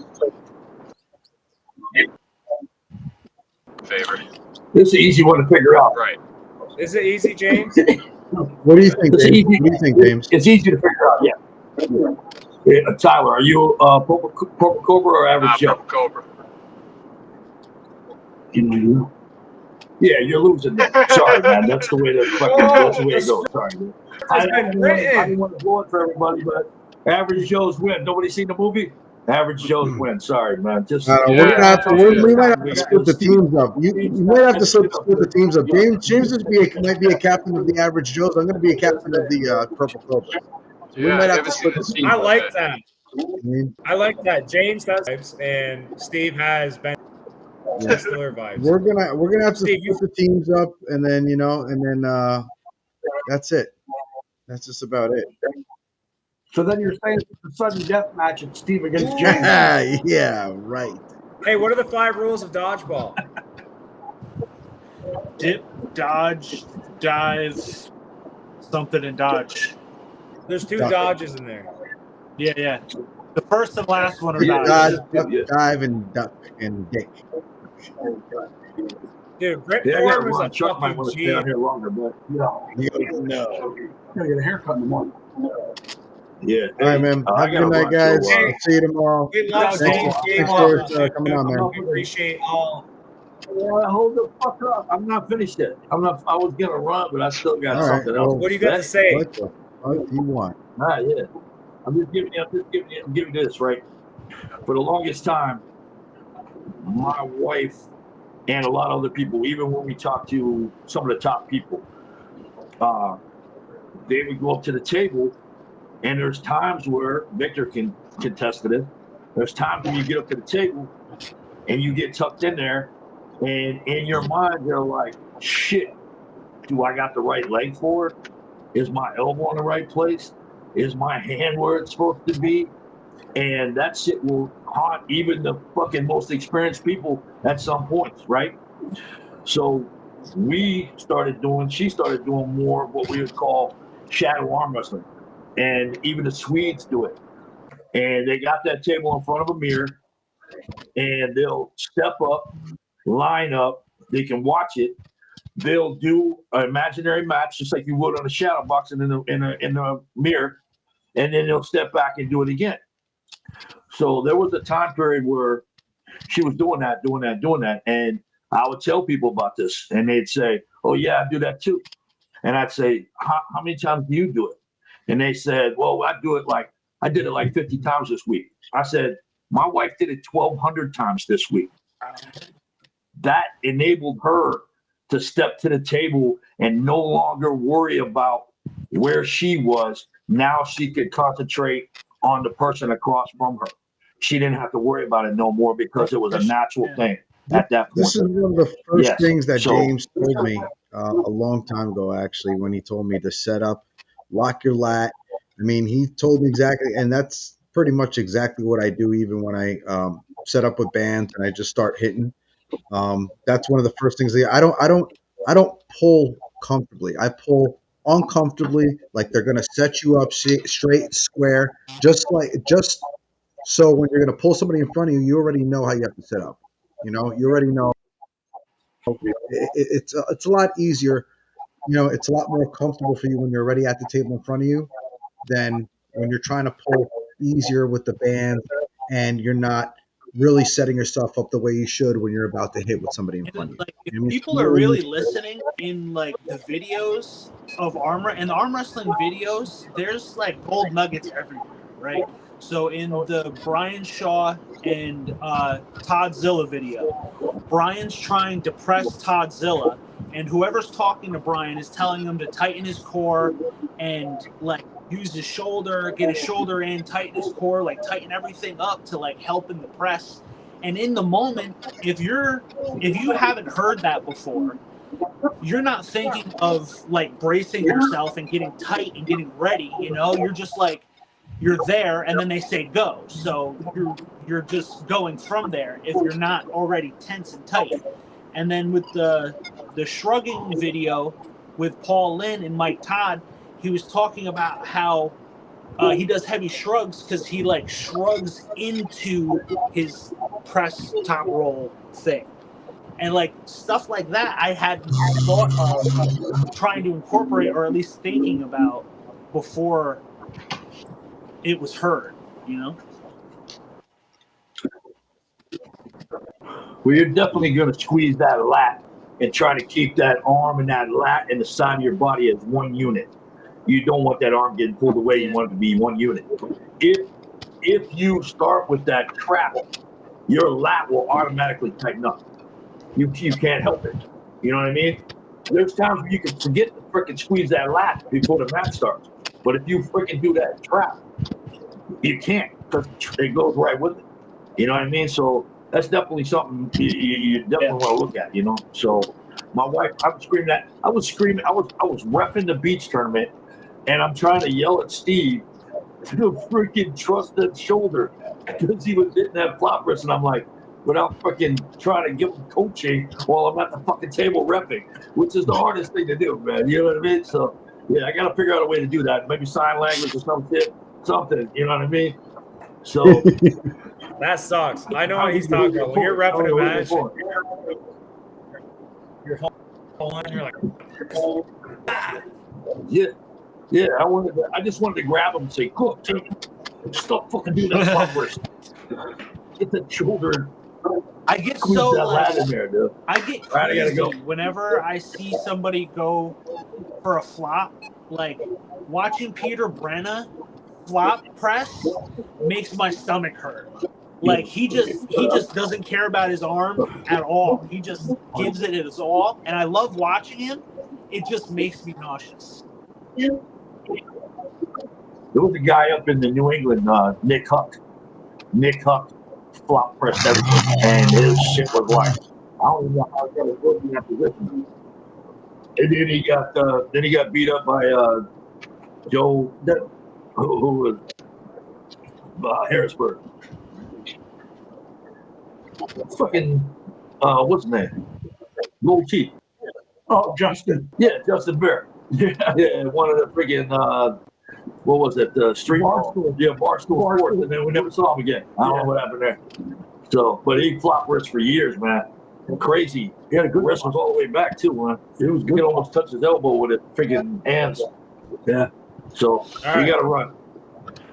favor. This is an easy one to figure out. Right. Is it easy, James? What do you think, James? What do you think, James? It's easy to figure out. Yeah. Tyler, are you Purple Cobra or Average Joe? Purple Cobra. Yeah, you're losing. Sorry, man. That's the way that's the way it goes. Sorry, man. I didn't want to blow it for everybody, but Average Joe's win. Nobody seen the movie? Average Joe's win. Sorry, man. Just we might have to split the teams up. You might have to split the teams up. James might be a captain of the Average Joes. I'm going to be a captain of the Purple Cobras. So we might have to split the teams I up. like that. I like that. James has vibes, and Steve has Ben Stiller vibes. We're gonna have to split the teams up, and then that's it. That's just about it. So then you're saying it's a sudden death match at Steve against James. Yeah, right. Hey, what are the 5 rules of dodgeball? Dip, dodge, dive, something, and dodge. There's 2 dodges in there. Yeah. The first and last one are dodge, dive, and duck, and dick. Dude, Rick Ford was a fucking G. Stay out here longer, but no. Gotta get a haircut in the morning. Yeah. All right, man. Have a good night, guys. I'll see you tomorrow. Thanks for coming on, man. We appreciate all. Yeah, hold the fuck up. I'm not finished yet. I was gonna run, but I still got something else. What do you got to say? What the fuck do you want? Yeah. I'm giving you this, right? For the longest time, my wife and a lot of other people, even when we talk to some of the top people, they would go up to the table, and there's times where Victor can contest to this. There's times when you get up to the table and you get tucked in there, and in your mind you're like, shit, do I got the right leg for it? Is my elbow in the right place? Is my hand where it's supposed to be? And that shit will haunt even the fucking most experienced people at some points, right? So she started doing more of what we would call shadow arm wrestling. And even the Swedes do it. And they got that table in front of a mirror, and they'll step up, line up, they can watch it. They'll do an imaginary match just like you would on a shadow boxing in the mirror, and then they'll step back and do it again. So there was a time period where she was doing that, and I would tell people about this, and they'd say, "Oh yeah, I do that too." And I'd say, "How many times do you do it?" And they said, "Well, I did it like 50 times this week." I said, "My wife did it 1,200 times this week." That enabled her to step to the table and no longer worry about where she was. Now she could concentrate on the person across from her. She didn't have to worry about it no more because it was a natural thing at that point. This is one of the first Yes. things that So- James told me a long time ago, actually, when he told me to set up, lock your lat. I mean, he told me exactly, and that's pretty much exactly what I do even when I set up with bands and I just start hitting. That's one of the first things. I don't pull comfortably. I pull uncomfortably, like they're gonna set you up straight, square, just so when you're gonna pull somebody in front of you, you already know how you have to set up. You know, you already know. It's a lot easier. You know, it's a lot more comfortable for you when you're already at the table in front of you than when you're trying to pull easier with the band and you're not really setting yourself up the way you should when you're about to hit with somebody in front of you. Like, if You know what I mean? people are really listening in like the videos of arm wrestling videos, there's like gold nuggets everywhere, right? So in the Brian Shaw and Toddzilla video, Brian's trying to press Toddzilla, and whoever's talking to Brian is telling him to tighten his core and like use his shoulder, get his shoulder in, tighten his core, like tighten everything up to like help in the press. And in the moment, if you haven't heard that before, you're not thinking of like bracing yourself and getting tight and getting ready, you know, you're just like, you're there and then they say go. So you're just going from there if you're not already tense and tight. And then with the shrugging video with Paul Lynn and Mike Todd, he was talking about how he does heavy shrugs because he like shrugs into his press top roll thing. And like stuff like that I hadn't thought of trying to incorporate or at least thinking about before it was heard, you know? Well, you're definitely going to squeeze that lat and try to keep that arm and that lat and the side of your body as one unit. You don't want that arm getting pulled away. You want it to be one unit. If you start with that trap, your lat will automatically tighten up. You can't help it. You know what I mean? There's times where you can forget to freaking squeeze that lat before the match starts. But if you freaking do that trap, you can't because it goes right with it. You know what I mean? So that's definitely something you definitely want to look at, you know? So my wife, I was screaming. I was repping the beach tournament, and I'm trying to yell at Steve to freaking trust that shoulder because he was hitting that flop wrist, and I'm like, without freaking trying to give him coaching while I'm at the fucking table repping, which is the hardest thing to do, man. You know what I mean? So yeah, I got to figure out a way to do that. Maybe sign language or something. You know what I mean? So that sucks. I know what he's talking about. When you're repping a match, you're holding, you're like, ah. Yeah. I just wanted to grab him and say, "Cool, stop fucking doing that flop wrist. Get the shoulder." I get so like, in there, dude. I get crazy whenever I see somebody go for a flop. Like watching Peter Brenna flop press makes my stomach hurt. Like he just doesn't care about his arm at all. He just gives it his all, and I love watching him. It just makes me nauseous. There was a guy up in the New England, Nick Huck. Flop pressed everything, and his shit was like, I don't even know how he was working that position. And then he got beat up by Joe, who was Harrisburg. fucking what's his name? Gold Chief. Oh, Justin. Yeah, Justin Bear. Yeah, one of the friggin' what was it? Street Barstool. Yeah, Barstool Sports, and then we never saw him again. I don't know what happened there. So, but he flopped wrists for years, man. Crazy. He had a good wrist was all the way back too, man. It was good. He almost touched his elbow with it, freaking hands. Yeah. So we gotta run.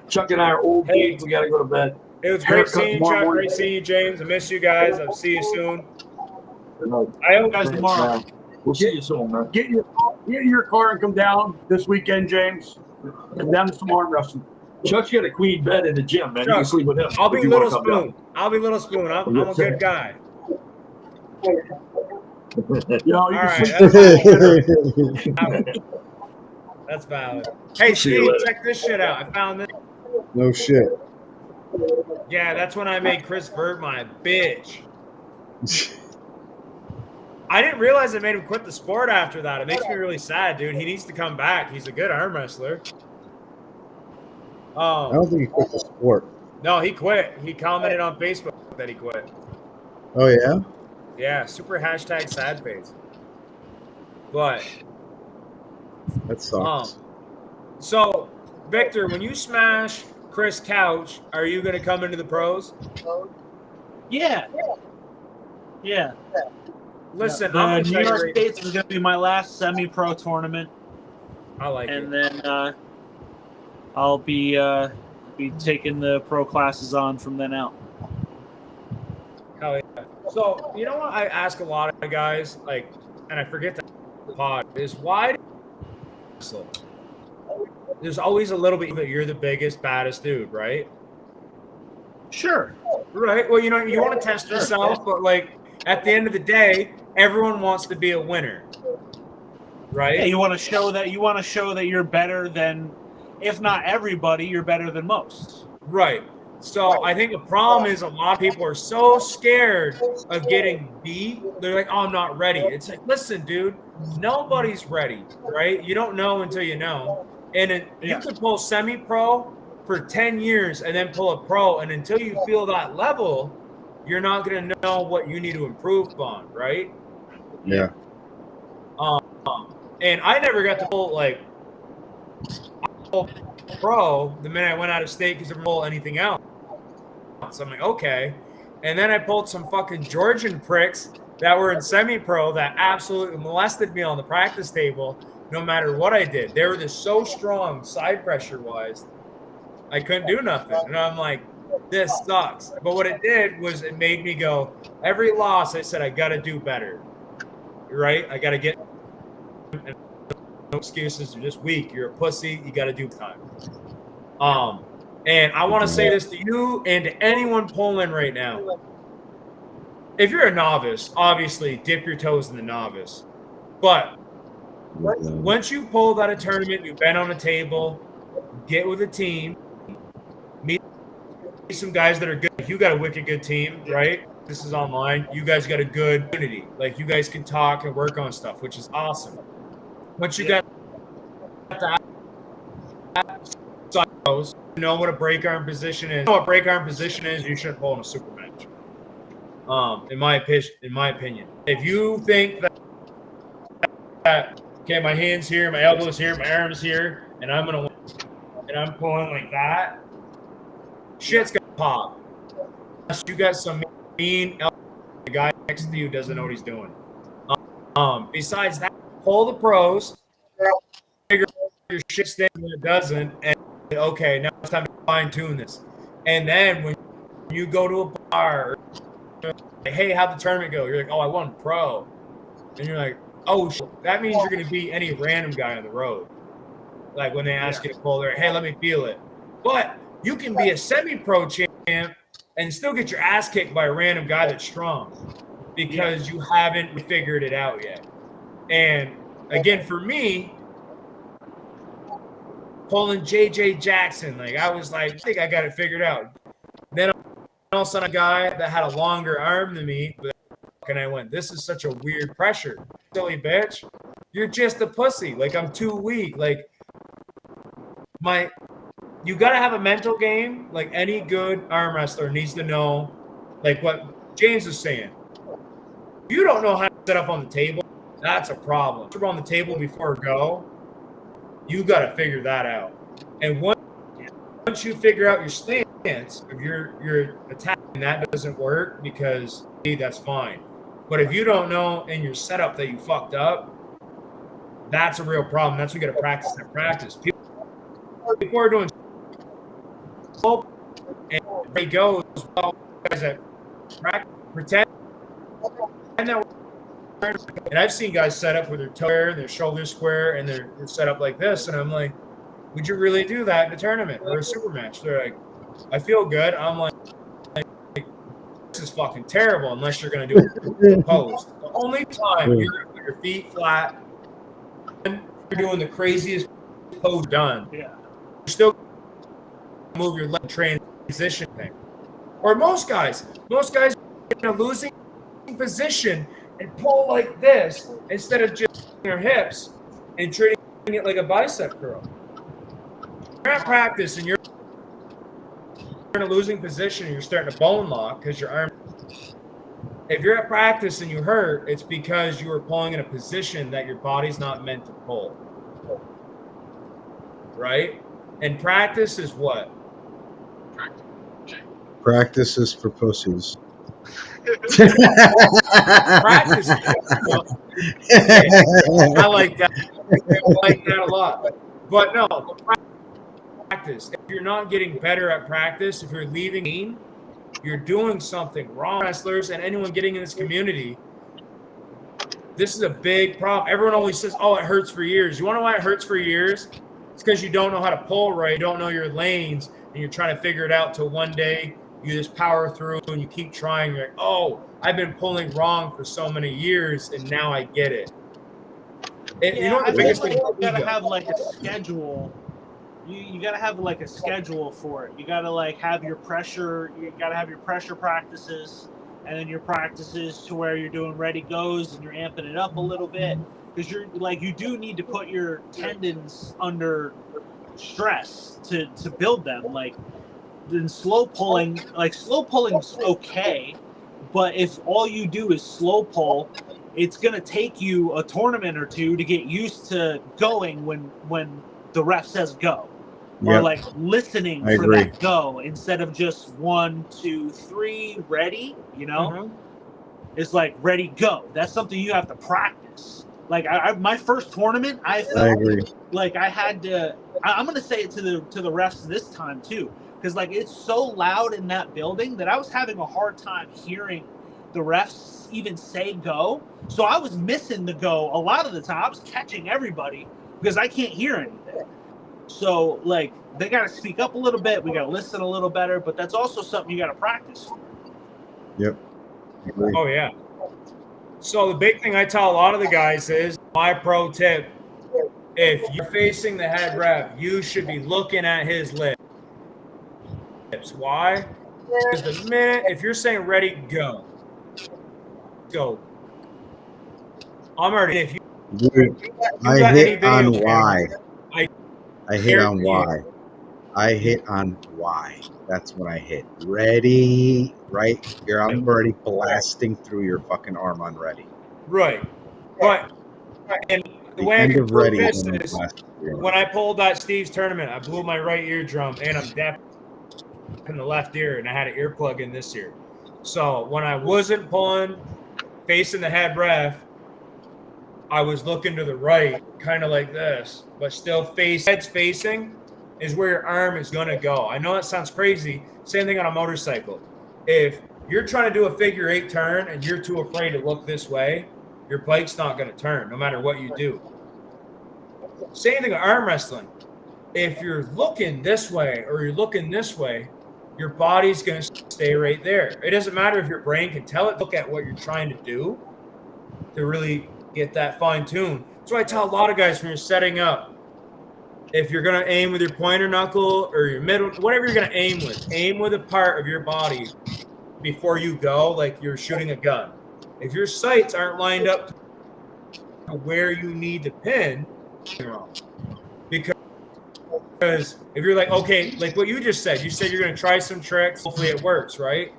Chuck and I are old kids. We gotta go to bed. It was great seeing you, Chuck. Great seeing you, James. I miss you guys. I'll see you soon. I hope you guys tomorrow. We'll see you soon, man. Get your car and come down this weekend, James. Come down to some arm wrestling. Chuck's got a queen bed in the gym, man. Chuck, you can sleep with him. I'll be Little Spoon. I'll be Little Spoon. I'm a good guy. Yo, you can sleep. That's valid. Hey, Steve, check this shit out. I found this. No shit. Yeah, that's when I made Chris Vert my bitch. I didn't realize it made him quit the sport after that. It makes me really sad, dude. He needs to come back. He's a good arm wrestler. I don't think he quit the sport. No, he quit. He commented on Facebook that he quit. Oh, yeah? Yeah, super hashtag sad face. But that sucks. So, Victor, when you smash Chris Couch, are you going to come into the pros? Yeah. Listen, the New York States is going to be my last semi-pro tournament. I like it. And then I'll be taking the pro classes on from then out. Hell yeah. So, you know what I ask a lot of guys, like, and I forget that pod, is why do you wrestle? There's always a little bit that you're the biggest, baddest dude, right? Sure. Right. Well, you know, you want to test yourself, but like at the end of the day, everyone wants to be a winner. Right? Yeah, you want to show that you're better than, if not everybody, you're better than most. Right. So I think the problem is a lot of people are so scared of getting beat. They're like, oh, I'm not ready. It's like, listen, dude, nobody's ready, right? You don't know until you know. And you could pull semi-pro for 10 years and then pull a pro. And until you feel that level, you're not going to know what you need to improve on, right? Yeah. And I never got to pull, like, pro the minute I went out of state because I didn't pull anything else. So I'm like, okay. And then I pulled some fucking Georgian pricks that were in semi-pro that absolutely molested me on the practice table no matter what I did. They were just so strong side pressure-wise, I couldn't do nothing. And I'm like, this sucks. But what it did was it made me go, every loss, I said, I got to do better. Right? I got to get no excuses. You're just weak. You're a pussy. You got to do time. And I want to say this to you and to anyone pulling right now. If you're a novice, obviously dip your toes in the novice. But once you pulled out a tournament, you've been on a table, get with a team, meet some guys that are good. You got a wicked good team, right? This is online. You guys got a good unity. Like, you guys can talk and work on stuff, which is awesome. Once you got that, you know what a break arm position is. You know what break arm position is, you shouldn't pull in a super match. In my opinion. If you think that okay, my hands here, my elbows here, my arms here, and I'm pulling like that, shit's gonna pop. Unless you got some mean the guy next to you doesn't know what he's doing. Besides that, pull the pros, figure your shit stinks when it doesn't, and okay, now it's time to fine tune this. And then when you go to a bar, like, hey, how'd the tournament go? You're like, oh, I won pro. And you're like, oh, that means you're going to beat any random guy on the road. Like when they ask you to pull their, hey, let me feel it. But you can be a semi-pro champ and still get your ass kicked by a random guy that's strong because you haven't figured it out yet. And again, for me, pulling JJ Jackson, like I was like, I think I got it figured out. Then all of a sudden a guy that had a longer arm than me, and I went, this is such a weird pressure. Silly bitch. You're just a pussy. Like, I'm too weak. Like, you got to have a mental game. Like, any good arm wrestler needs to know, like, what James is saying, if you don't know how to set up on the table, that's a problem. If you're on the table before go, you got to figure that out. And once you figure out your stance, if you're attacking, that doesn't work because that's fine. But if you don't know in your setup that you fucked up, that's a real problem. That's what you got to practice that practice. People are doing slow and they goes, well, guys that pretend that. And I've seen guys set up with their toe square, their shoulder square, and they're set up like this. And I'm like, would you really do that in a tournament or a super match? They're like, I feel good. I'm like, this is fucking terrible unless you're going to do a pose. The only time you're going to put your feet flat, you're doing the craziest pose done. Yeah. You're still move your leg transition thing. Or most guys in a losing position and pull like this instead of just their hips and treating it like a bicep curl. You're at practice and you're in a losing position and you're starting to bone lock because your arm. If you're at practice and you hurt, it's because you were pulling in a position that your body's not meant to pull. Right? And practice is what? Practice is for pussies. Practice. I like that. I like that a lot. But no, practice. If you're not getting better at practice, if you're leaving game, you're doing something wrong. Wrestlers and anyone getting in this community, this is a big problem. Everyone always says, oh, it hurts for years. You want to know why it hurts for years? It's because you don't know how to pull right, you don't know your lanes, and you're trying to figure it out till one day you just power through and you keep trying. You're like, oh, I've been pulling wrong for so many years, and now I get it. You know what the biggest thing? You gotta have like a schedule. You gotta have like a schedule for it. You gotta like have your pressure. You gotta have your pressure practices, and then your practices to where you're doing ready goes and you're amping it up a little bit because you're like you do need to put your tendons under stress to build them. Like then slow pulling is okay, but if all you do is slow pull, it's gonna take you a tournament or two to get used to going when the ref says go. Or like listening for that go instead of just 1, 2, 3, ready, you know? Mm-hmm. It's like ready, go. That's something you have to practice. Like my first tournament, I felt like I had to. I'm gonna say it to the refs this time too, because like it's so loud in that building that I was having a hard time hearing the refs even say go. So I was missing the go a lot of the time. I was catching everybody because I can't hear anything. So, like, they got to speak up a little bit. We got to listen a little better, but that's also something you got to practice for. Yep. Oh, yeah. So, the big thing I tell a lot of the guys is, my pro tip, if you're facing the head ref, you should be looking at his lips. Why? Because the minute, if you're saying ready, go. I'm already, if you I hit on why. I hit on why. I hit on why. That's when I hit. Ready, right? I'm already blasting through your fucking arm on ready. Right. But and the way I can prove this is when I pulled that Steve's tournament, I blew my right eardrum and I'm deaf in the left ear, and I had an earplug in this ear. So when I wasn't pulling, facing the head ref, I was looking to the right, kind of like this, but still heads facing is where your arm is going to go. I know that sounds crazy. Same thing on a motorcycle. If you're trying to do a figure 8 turn and you're too afraid to look this way, your bike's not going to turn no matter what you do. Same thing with arm wrestling. If you're looking this way or you're looking this way, your body's going to stay right there. It doesn't matter if your brain can tell it, look at what you're trying to do to really get that fine tune. So I tell a lot of guys when you're setting up, if you're going to aim with your pointer knuckle or your middle, whatever you're going to aim with a part of your body before you go, like you're shooting a gun. If your sights aren't lined up to where you need to pin, you're wrong. Because if you're like, okay, like what you just said, you said you're going to try some tricks, hopefully it works, right?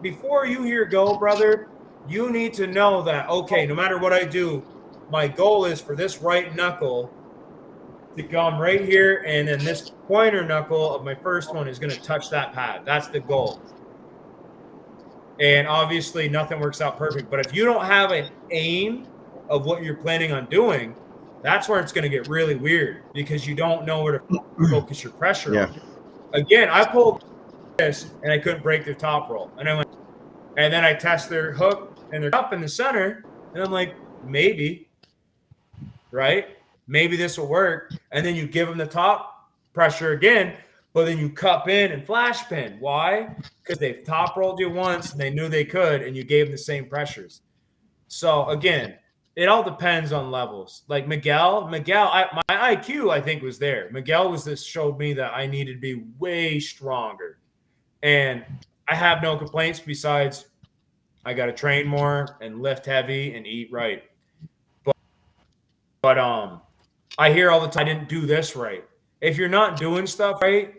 before you hear go, brother, you need to know that, okay, no matter what I do, my goal is for this right knuckle to come right here, and then this pointer knuckle of my first one is going to touch that pad. That's the goal. And obviously nothing works out perfect. But if you don't have an aim of what you're planning on doing, that's where it's going to get really weird because you don't know where to focus your pressure on. Again, I pulled this and I couldn't break their top roll. And I went, and then I test their hook and their up in the center. And I'm like, maybe, right? Maybe this will work. And then you give them the top pressure again, but then you cup in and flash pin. Why? Because they've top rolled you once and they knew they could, and you gave them the same pressures. So again, it all depends on levels. Like Miguel, my IQ I think was there. Miguel was this showed me that I needed to be way stronger, and I have no complaints besides I got to train more and lift heavy and eat right. But I hear all the time I didn't do this right. If you're not doing stuff right,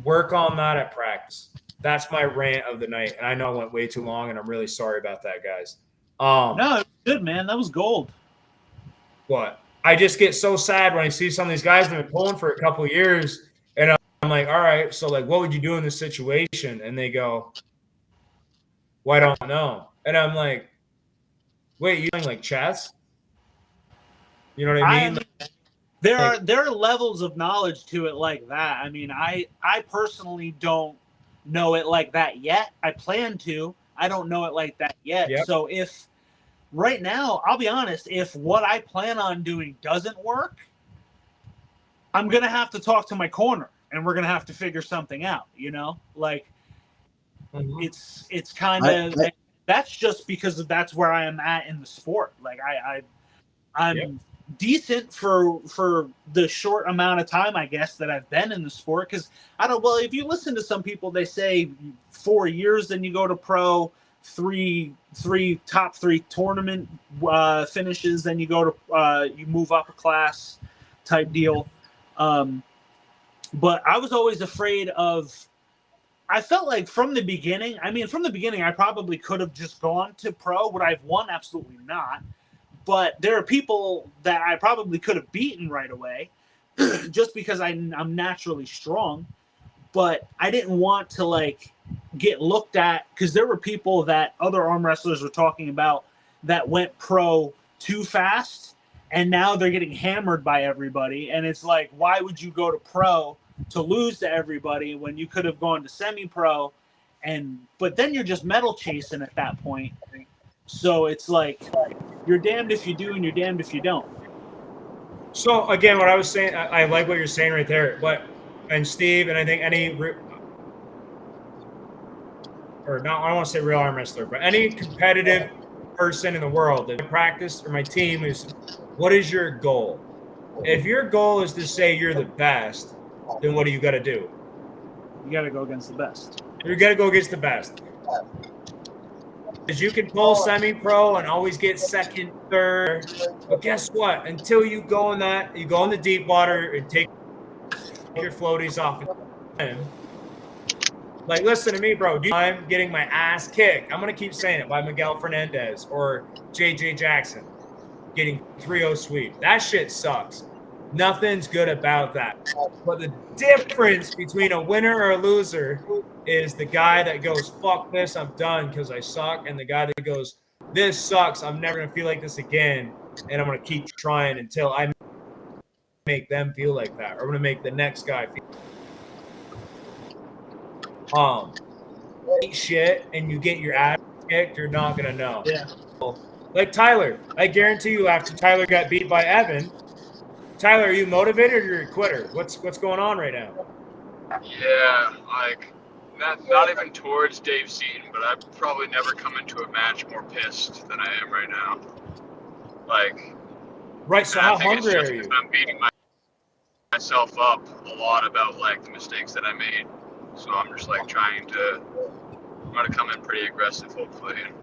work on that at practice. That's my rant of the night. And I know I went way too long, and I'm really sorry about that, guys. No, good, man. That was gold. What? I just get so sad when I see some of these guys that have been pulling for a couple of years, and I'm like, all right, so like, what would you do in this situation? And they go, well, I don't know. And I'm like, wait, you playing like chess? You know what I mean? There are levels of knowledge to it like that. I mean, I personally don't know it like that yet. I plan to. I don't know it like that yet. Yep. So if right now, I'll be honest, if what I plan on doing doesn't work, I'm going to have to talk to my corner and we're going to have to figure something out, you know? Like it's kind of that's just because that's where I am at in the sport. Like I'm decent for the short amount of time, I guess, that I've been in the sport. Because if you listen to some people, they say 4 years, then you go to pro, three top three tournament finishes, then you go to you move up a class type deal. But I was always afraid of. I felt like from the beginning, I probably could have just gone to pro. Would I have won? Absolutely not. But there are people that I probably could have beaten right away just because I'm naturally strong. But I didn't want to like get looked at because there were people that other arm wrestlers were talking about that went pro too fast and now they're getting hammered by everybody. And it's like, why would you go to pro to lose to everybody when you could have gone to semi-pro? But then you're just medal chasing at that point. So it's like you're damned if you do and you're damned if you don't. So again, what I was saying, I like what you're saying right there. And Steve, and I think I don't want to say real arm wrestler, but any competitive person in the world that I practice or my team is, what is your goal? If your goal is to say you're the best, then what do you got to do? You got to go against the best. You got to go against the best. Because you can pull semi-pro and always get second, third. But guess what? Until you go in the deep water and take your floaties off. Like, listen to me, bro. I'm getting my ass kicked. I'm going to keep saying it by Miguel Fernandez or JJ Jackson getting 3-0 sweep. That shit sucks. Nothing's good about that. But the difference between a winner or a loser is the guy that goes, fuck this, I'm done because I suck, and the guy that goes, this sucks, I'm never going to feel like this again, and I'm going to keep trying until I make them feel like that, or I'm going to make the next guy feel shit, and you get your ass kicked, you're not going to know. Yeah. Like Tyler, I guarantee you after Tyler got beat by Evan, Tyler, are you motivated or you're a quitter? What's going on right now? Yeah, like not even towards Dave Seaton, but I've probably never come into a match more pissed than I am right now. Like, right. So how hungry are you? I'm beating myself up a lot about like the mistakes that I made. So I'm just like I'm gonna come in pretty aggressive, hopefully, and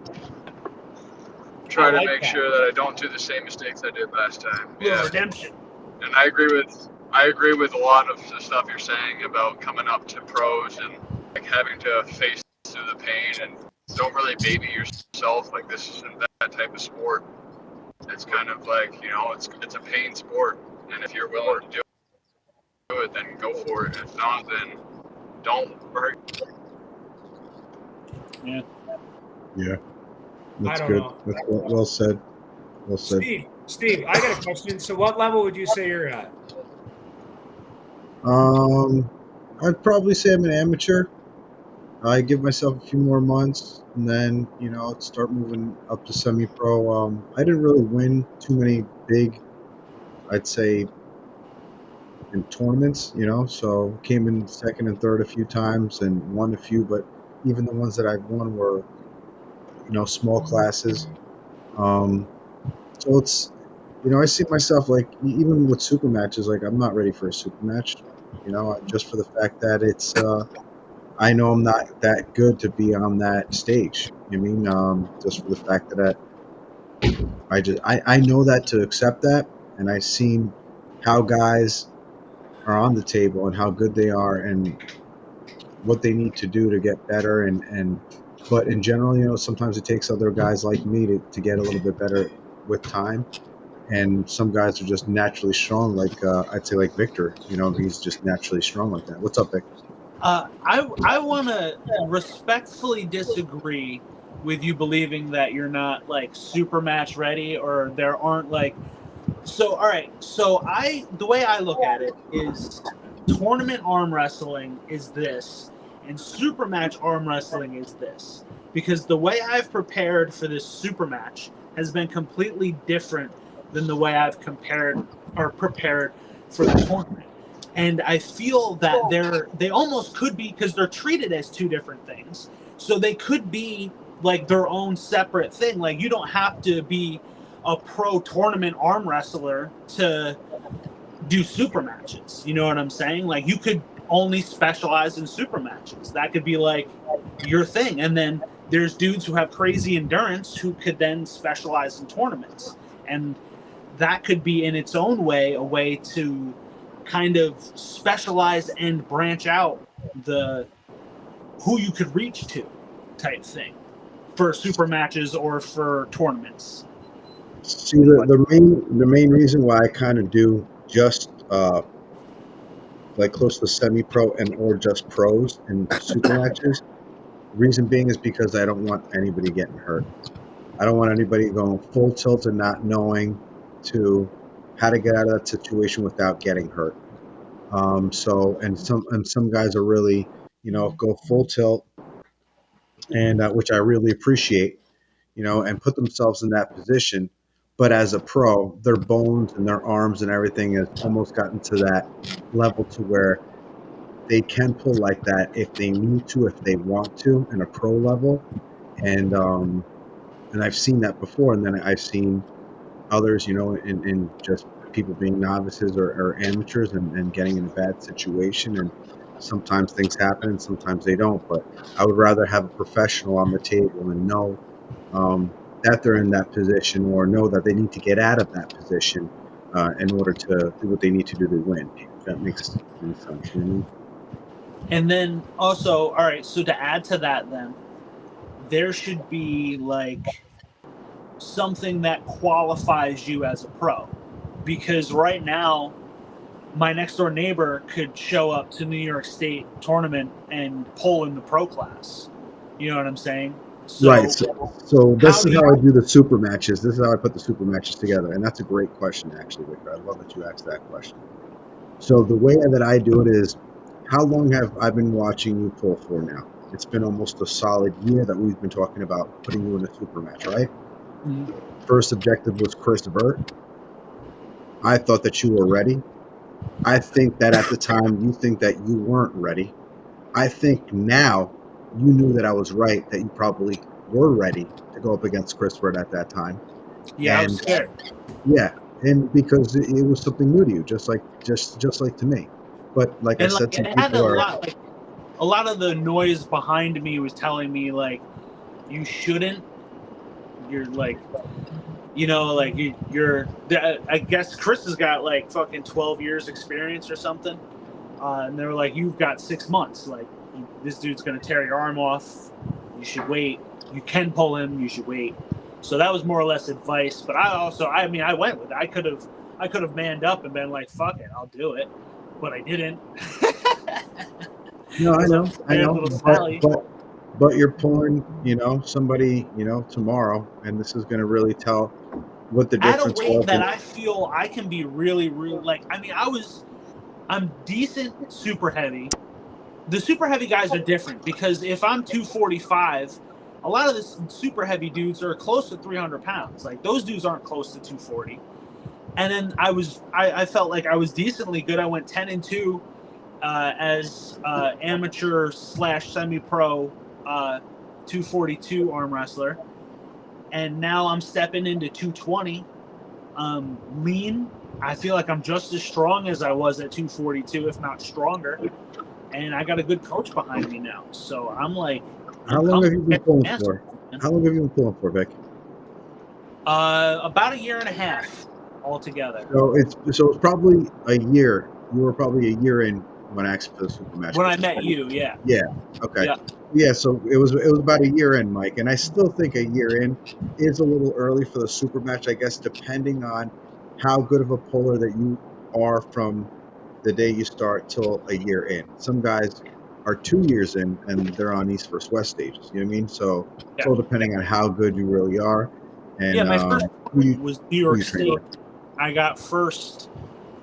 try to make sure that I don't do the same mistakes I did last time. Yeah, redemption. And I agree with a lot of the stuff you're saying about coming up to pros and like having to face through the pain and don't really baby yourself. Like, this isn't that type of sport. It's kind of like, you know, it's a pain sport, and if you're willing to do it, then go for it. If not, then don't. Right? Yeah. Yeah. That's I don't good. know. That's well said. Well said. Steve, I got a question. So what level would you say you're at? I'd probably say I'm an amateur. I give myself a few more months, and then I'd start moving up to semi-pro. I didn't really win too many big, I'd say, in tournaments. So came in second and third a few times and won a few, but even the ones that I've won were small classes. So it's I see myself like even with super matches, like I'm not ready for a super match. Just for the fact that it's. I know I'm not that good to be on that stage. Just for the fact that I know that to accept that, and I've seen how guys are on the table and how good they are and what they need to do to get better. But in general, sometimes it takes other guys like me to get a little bit better with time. And some guys are just naturally strong, like I'd say like Victor. He's just naturally strong like that. What's up, Vic? I want to respectfully disagree with you believing that you're not like super match ready or there aren't like. So all right, so the way I look at it is tournament arm wrestling is this, and super match arm wrestling is this, because the way I've prepared for this super match has been completely different than the way I've prepared for the tournament. And I feel that they almost could be, because they're treated as two different things. So they could be like their own separate thing. Like, you don't have to be a pro tournament arm wrestler to do super matches. You know what I'm saying? Like, you could only specialize in super matches. That could be like your thing. And then there's dudes who have crazy endurance who could then specialize in tournaments. And that could be in its own way a way to kind of specialize and branch out the who you could reach to type thing for super matches or for tournaments. See, the main reason why I kind of do just like close to semi-pro and or just pros and super matches, reason being is because I don't want anybody getting hurt. I don't want anybody going full tilt and not knowing to how to get out of that situation without getting hurt. So some guys are really go full tilt, and which I really appreciate, and put themselves in that position. But as a pro, their bones and their arms and everything has almost gotten to that level to where they can pull like that if they need to, if they want to, in a pro level. And I've seen that before, and then I've seen others, in just people being novices or amateurs and getting in a bad situation. And sometimes things happen and sometimes they don't. But I would rather have a professional on the table and know that they're in that position, or know that they need to get out of that position in order to do what they need to do to win. If that makes any sense. And then also, all right, so to add to that, then there should be like something that qualifies you as a pro, because right now my next door neighbor could show up to New York State tournament and pull in the pro class. You know what I'm saying? So, right. So this is how I do the super matches. This is how I put the super matches together. And that's a great question, actually, Victor. I love that you asked that question. So the way that I do it is, how long have I been watching you pull for now? It's been almost a solid year that we've been talking about putting you in a super match, right? Mm-hmm. First objective was Chris Vert. I thought that you were ready. I think that at the time you think that you weren't ready. I think now you knew that I was right, that you probably were ready to go up against Chris Vert at that time. Yeah, I was scared. Yeah, and because it was something new to you, just like to me. But like I said, some people are. A lot of the noise behind me was telling me like, you shouldn't. You're like, like you're. I guess Chris has got like fucking 12 years experience or something, and they were like, you've got 6 months. Like, this dude's going to tear your arm off. You should wait. You can pull him. You should wait. So that was more or less advice. But I went with it. I could have manned up and been like, fuck it, I'll do it. But I didn't. No, I know. But you're pulling, somebody, tomorrow, and this is going to really tell what the difference at a weight that I feel I can be really, really I'm decent super heavy. The super heavy guys are different because if I'm 245, a lot of the super heavy dudes are close to 300 pounds. Like those dudes aren't close to 240. And then I felt like I was decently good. I went 10-2 as amateur / semi-pro 242 arm wrestler. And now I'm stepping into 220. Lean. I feel like I'm just as strong as I was at 242, if not stronger. And I got a good coach behind me now. So I'm like, how long have you been pulling for? How long have you been pulling for, Vic? About a year and a half altogether. So it's probably a year. You were probably a year in when I asked for the super match. When I met you, yeah. Yeah. Okay. Yeah. So it was about a year in, Mike, and I still think a year in is a little early for the super match. I guess depending on how good of a puller that you are from the day you start till a year in. Some guys are 2 years in and they're on East vs. West stages. You know what I mean? So it's all depending on how good you really are. And my first was New York State. I got first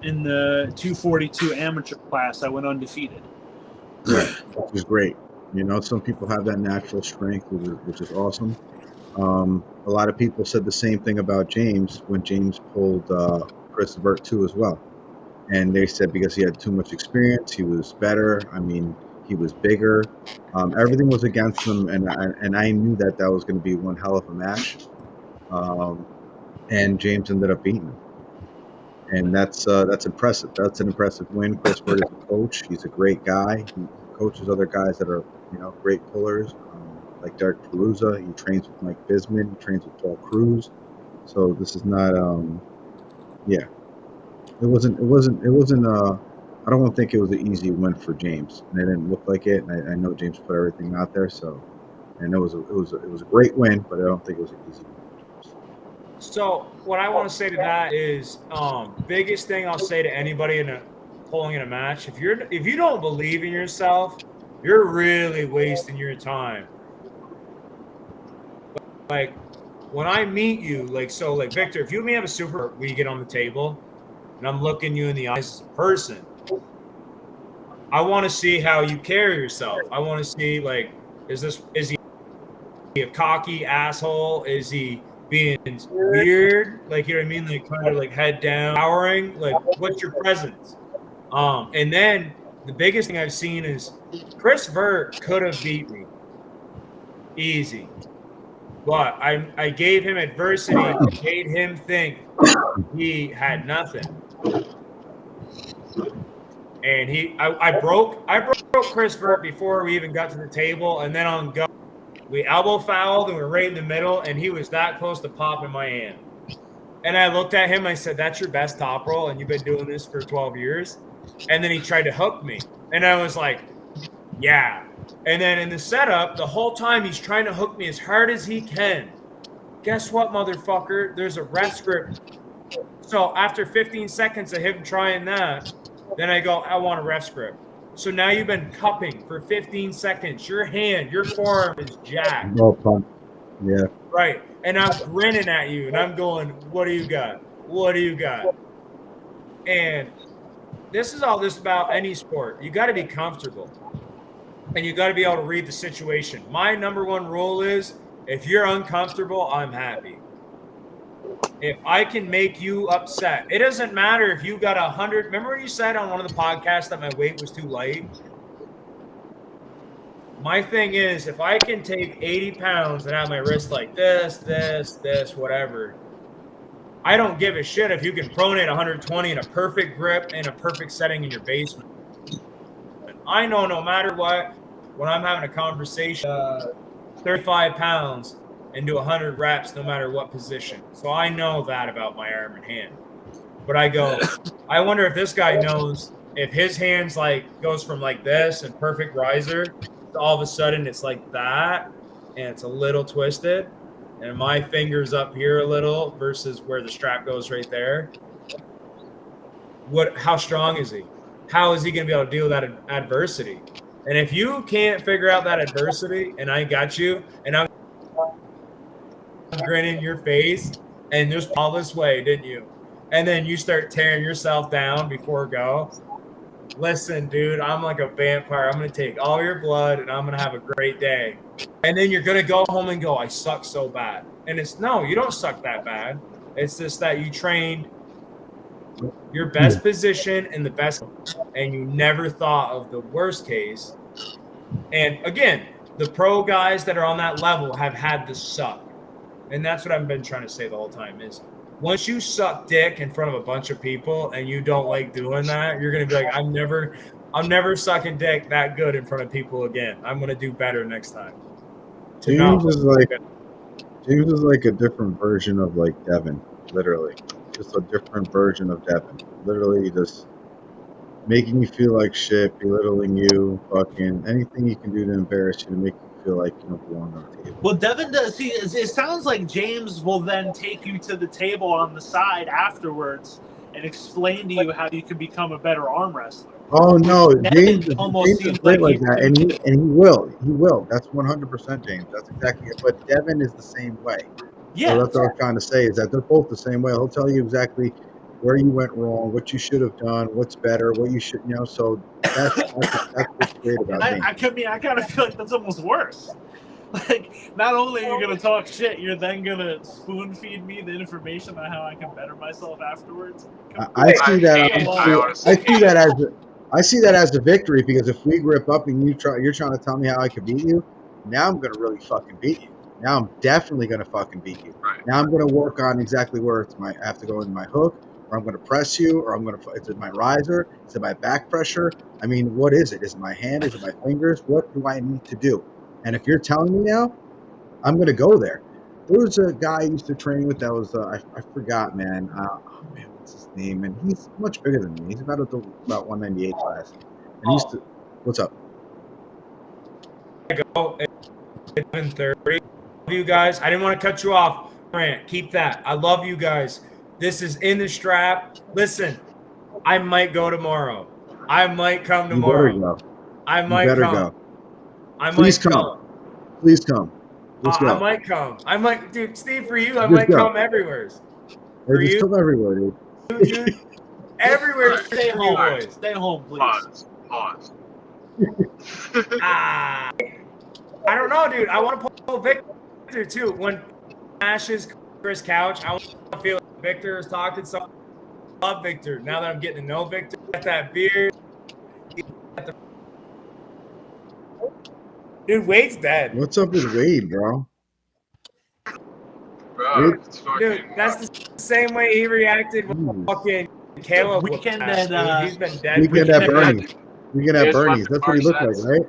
in the 242 amateur class. I went undefeated. Right, which is great. Some people have that natural strength, which is awesome. A lot of people said the same thing about James when James pulled Chris Vert too as well. And they said because he had too much experience, he was better. I mean, he was bigger. Everything was against him, and I knew that was going to be one hell of a match. And James ended up beating him. And that's impressive. That's an impressive win. Chris Vert is a coach. He's a great guy. He coaches other guys that are, great pullers, like Derek Perusa. He trains with Mike Bisman. He trains with Paul Cruz. So this is not, It wasn't. I don't think it was an easy win for James, and it didn't look like it. And I know James put everything out there, so I know it was a great win, but I don't think it was an easy win. So what I want to say to that is, biggest thing I'll say to anybody pulling in a match: if you don't believe in yourself, you're really wasting your time. Like when I meet you, like Victor, if you and me have a super, we get on the table, and I'm looking you in the eyes as a person. I want to see how you carry yourself. I want to see is he a cocky asshole? Is he being weird? Like, you know what I mean? Like kind of like head down, towering. Like, what's your presence? And then the biggest thing I've seen is Chris Vert could have beat me easy, but I gave him adversity, made him think he had nothing. And I broke Chris Vert before we even got to the table, and then on go, we elbow fouled and we're right in the middle, and he was that close to popping my hand. And I looked at him, I said, "That's your best top roll, and you've been doing this for 12 years?" And then he tried to hook me, and I was like, "Yeah." And then in the setup, the whole time he's trying to hook me as hard as he can. Guess what, motherfucker? There's a rest grip. So after 15 seconds of him trying that, then I go, "I want a rest grip." So now you've been cupping for 15 seconds. Your forearm is jacked. No pump. Yeah. Right. And I'm grinning at you, and I'm going, "What do you got? What do you got?" And this is all this about any sport. You got to be comfortable, and you got to be able to read the situation. My number one rule is, if you're uncomfortable, I'm happy. If I can make you upset, it doesn't matter if you got 100. Remember when you said on one of the podcasts that my weight was too light? My thing is, if I can take 80 pounds and have my wrist like this, whatever, I don't give a shit if you can pronate 120 in a perfect grip in a perfect setting in your basement. I know no matter what, when I'm having a conversation, 35 pounds and do 100 reps no matter what position. So I know that about my arm and hand. But I go, I wonder if this guy knows if his hands like goes from like this and perfect riser to all of a sudden it's like that and it's a little twisted, and my finger's up here a little versus where the strap goes right there, how strong is he? How is he going to be able to deal with that adversity? And if you can't figure out that adversity, and I got you, and I'm grinning your face, and just all this way, didn't you? And then you start tearing yourself down before go. Listen, dude, I'm like a vampire. I'm going to take all your blood, and I'm going to have a great day. And then you're going to go home and go, I suck so bad. And it's, no, you don't suck that bad. It's just that you trained your best position and the best, and you never thought of the worst case. And again, the pro guys that are on that level have had to suck. And that's what I've been trying to say the whole time is once you suck dick in front of a bunch of people and you don't like doing that, you're going to be like, I'm never sucking dick that good in front of people again. I'm going to do better next time. James is like a different version of like Devin, literally. Just a different version of Devin. Literally just making you feel like shit, belittling you, fucking anything you can do to embarrass you to make you feel like you don't belong on the table. Well, Devin does. See, it sounds like James will then take you to the table on the side afterwards and explain to you how you can become a better arm wrestler. Oh no, Devin James almost is seems great like like that, and he will. That's 100% James. That's exactly it. But Devin is the same way. Yeah, so that's what I'm trying to say is that they're both the same way. He'll tell you exactly where you went wrong, what you should have done, what's better, what you should, you know. So that's what's great about James. I kind of feel like that's almost worse. Like, not only are you going to talk shit, you're then going to spoon feed me the information on how I can better myself afterwards. I see that as a victory, because if we grip up and you're trying to tell me how I can beat you, now I'm going to really fucking beat you. Now I'm definitely going to fucking beat you. Now I'm going to work on exactly where I have to go in my hook, or I'm going to press you, or is it my riser? Is it my back pressure? I mean, what is it? Is it my hand? Is it my fingers? What do I need to do? And if you're telling me now, I'm going to go there. There was a guy I used to train with that was, I forgot, man. What's his name? And he's much bigger than me. He's about 198 class. And he used to, what's up? Go at 7:30. You guys, I didn't want to cut you off. Grant, keep that. I love you guys. This is In the Strap. Listen, I might go tomorrow. I might come tomorrow. You better go. I might come. Go. I Please might come. Please come. Let's go. I might come. I might, dude. Steve, for you, I might come everywhere. For you, come everywhere, dude. Everywhere. Right. Stay home, boys. Stay home, please. Pause. I don't know, dude. I want to pull Victor too. When Ashes Chris Couch, I want to feel like Victor is talking something. I love Victor. Now that I'm getting to know Victor, got that beard. Dude, Wade's dead. What's up with Wade, bro? Dude, that's the same way he reacted when fucking Caleb Weekend he's been dead. Weekend at Bernie's. Weekend at Bernie's. That's what he looked like, right?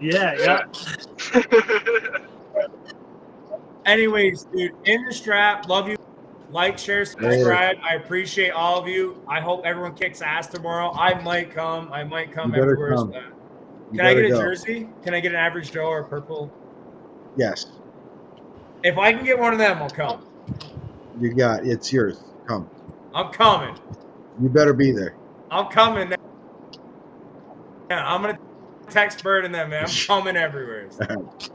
Yeah. Anyways, dude, In the Strap. Love you. Like, share, subscribe. I appreciate all of you. I hope everyone kicks ass tomorrow. I might come everywhere. Can I get a jersey? Can I get an average Joe or purple? Yes. If I can get one of them, I'll come. It's yours. Come. I'm coming. You better be there. I'm coming. Yeah, I'm gonna text Bird and them, man. I'm coming everywhere.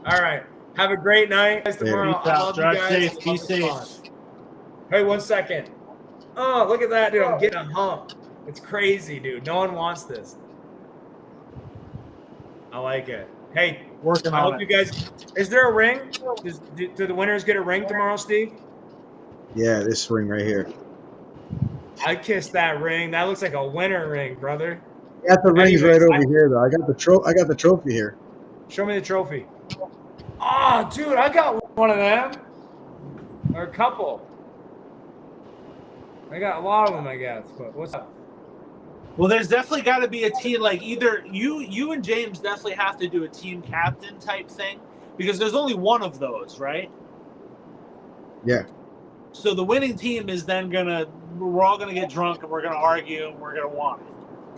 All right. Have a great night. Guys, tomorrow. I love you guys. Be safe. Hey, 1 second. Oh, look at that, dude. I'm getting a hump. It's crazy, dude. No one wants this. I like it. Hey, working on I hope you guys. Is there a ring? Do the winners get a ring tomorrow, Steve? Yeah, this ring right here. I kissed that ring. That looks like a winner ring, brother. I got the rings right over here, though. I got the trophy here. Show me the trophy. Oh, dude, I got one of them. Or a couple. I got a lot of them, I guess. But what's up? Well, there's definitely got to be a team, like either you and James definitely have to do a team captain type thing, because there's only one of those, right? Yeah. So the winning team is then we're all gonna get drunk and we're gonna argue and we're gonna want it.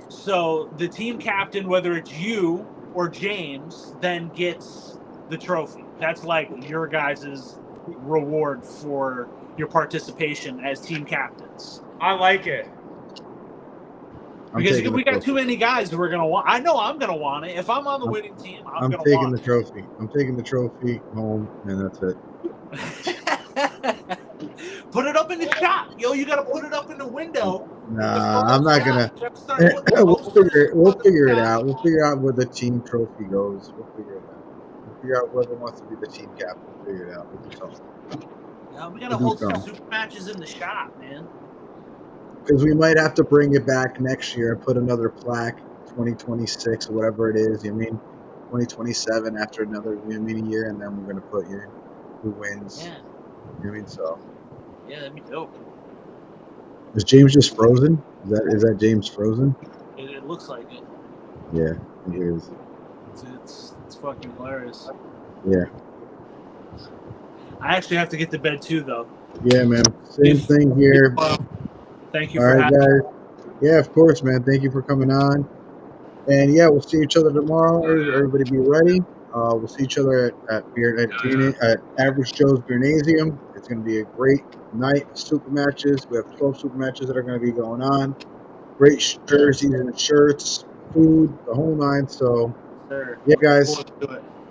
So the team captain, whether it's you or James, then gets the trophy. That's like your guys' reward for your participation as team captains. I like it. Because we got too many guys who are going to want. I know I'm going to want it. If I'm on the winning team, I'm going to taking want the trophy. I'm taking the trophy home, and that's it. Put it up in the shop, yo. You got to put it up in the window. Nah, I'm not gonna. We'll figure it out. We'll figure out where the team trophy goes. We'll figure it out. We'll figure out whoever wants to be the team captain. We'll figure it out. We'll do something. Yeah, we gotta hold some super matches in the shop, man. Because we might have to bring it back next year and put another plaque, 2026 or whatever it is. You mean 2027 after another mini year, and then we're gonna put in who wins. Yeah. You know what I mean? So. Yeah, that'd be dope. Is James just frozen? Is that James frozen? It looks like it. Yeah, it is. It's fucking hilarious. Yeah. I actually have to get to bed too, though. Yeah, man. Same thing here. Thank you for having me. Guys. Yeah, of course, man. Thank you for coming on. And yeah, we'll see each other tomorrow. Everybody be ready. We'll see each other at Average Joe's Beernasium. It's going to be a great night of super matches. We have 12 super matches that are going to be going on. Great jerseys and shirts, food, the whole nine. So, yeah, guys.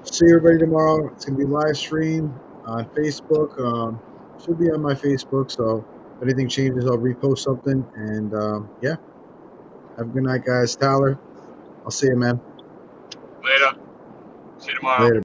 See everybody tomorrow. It's going to be live stream on Facebook. Should be on my Facebook. So, if anything changes, I'll repost something. And yeah, have a good night, guys. Tyler, I'll see you, man. Later. See you tomorrow. Later.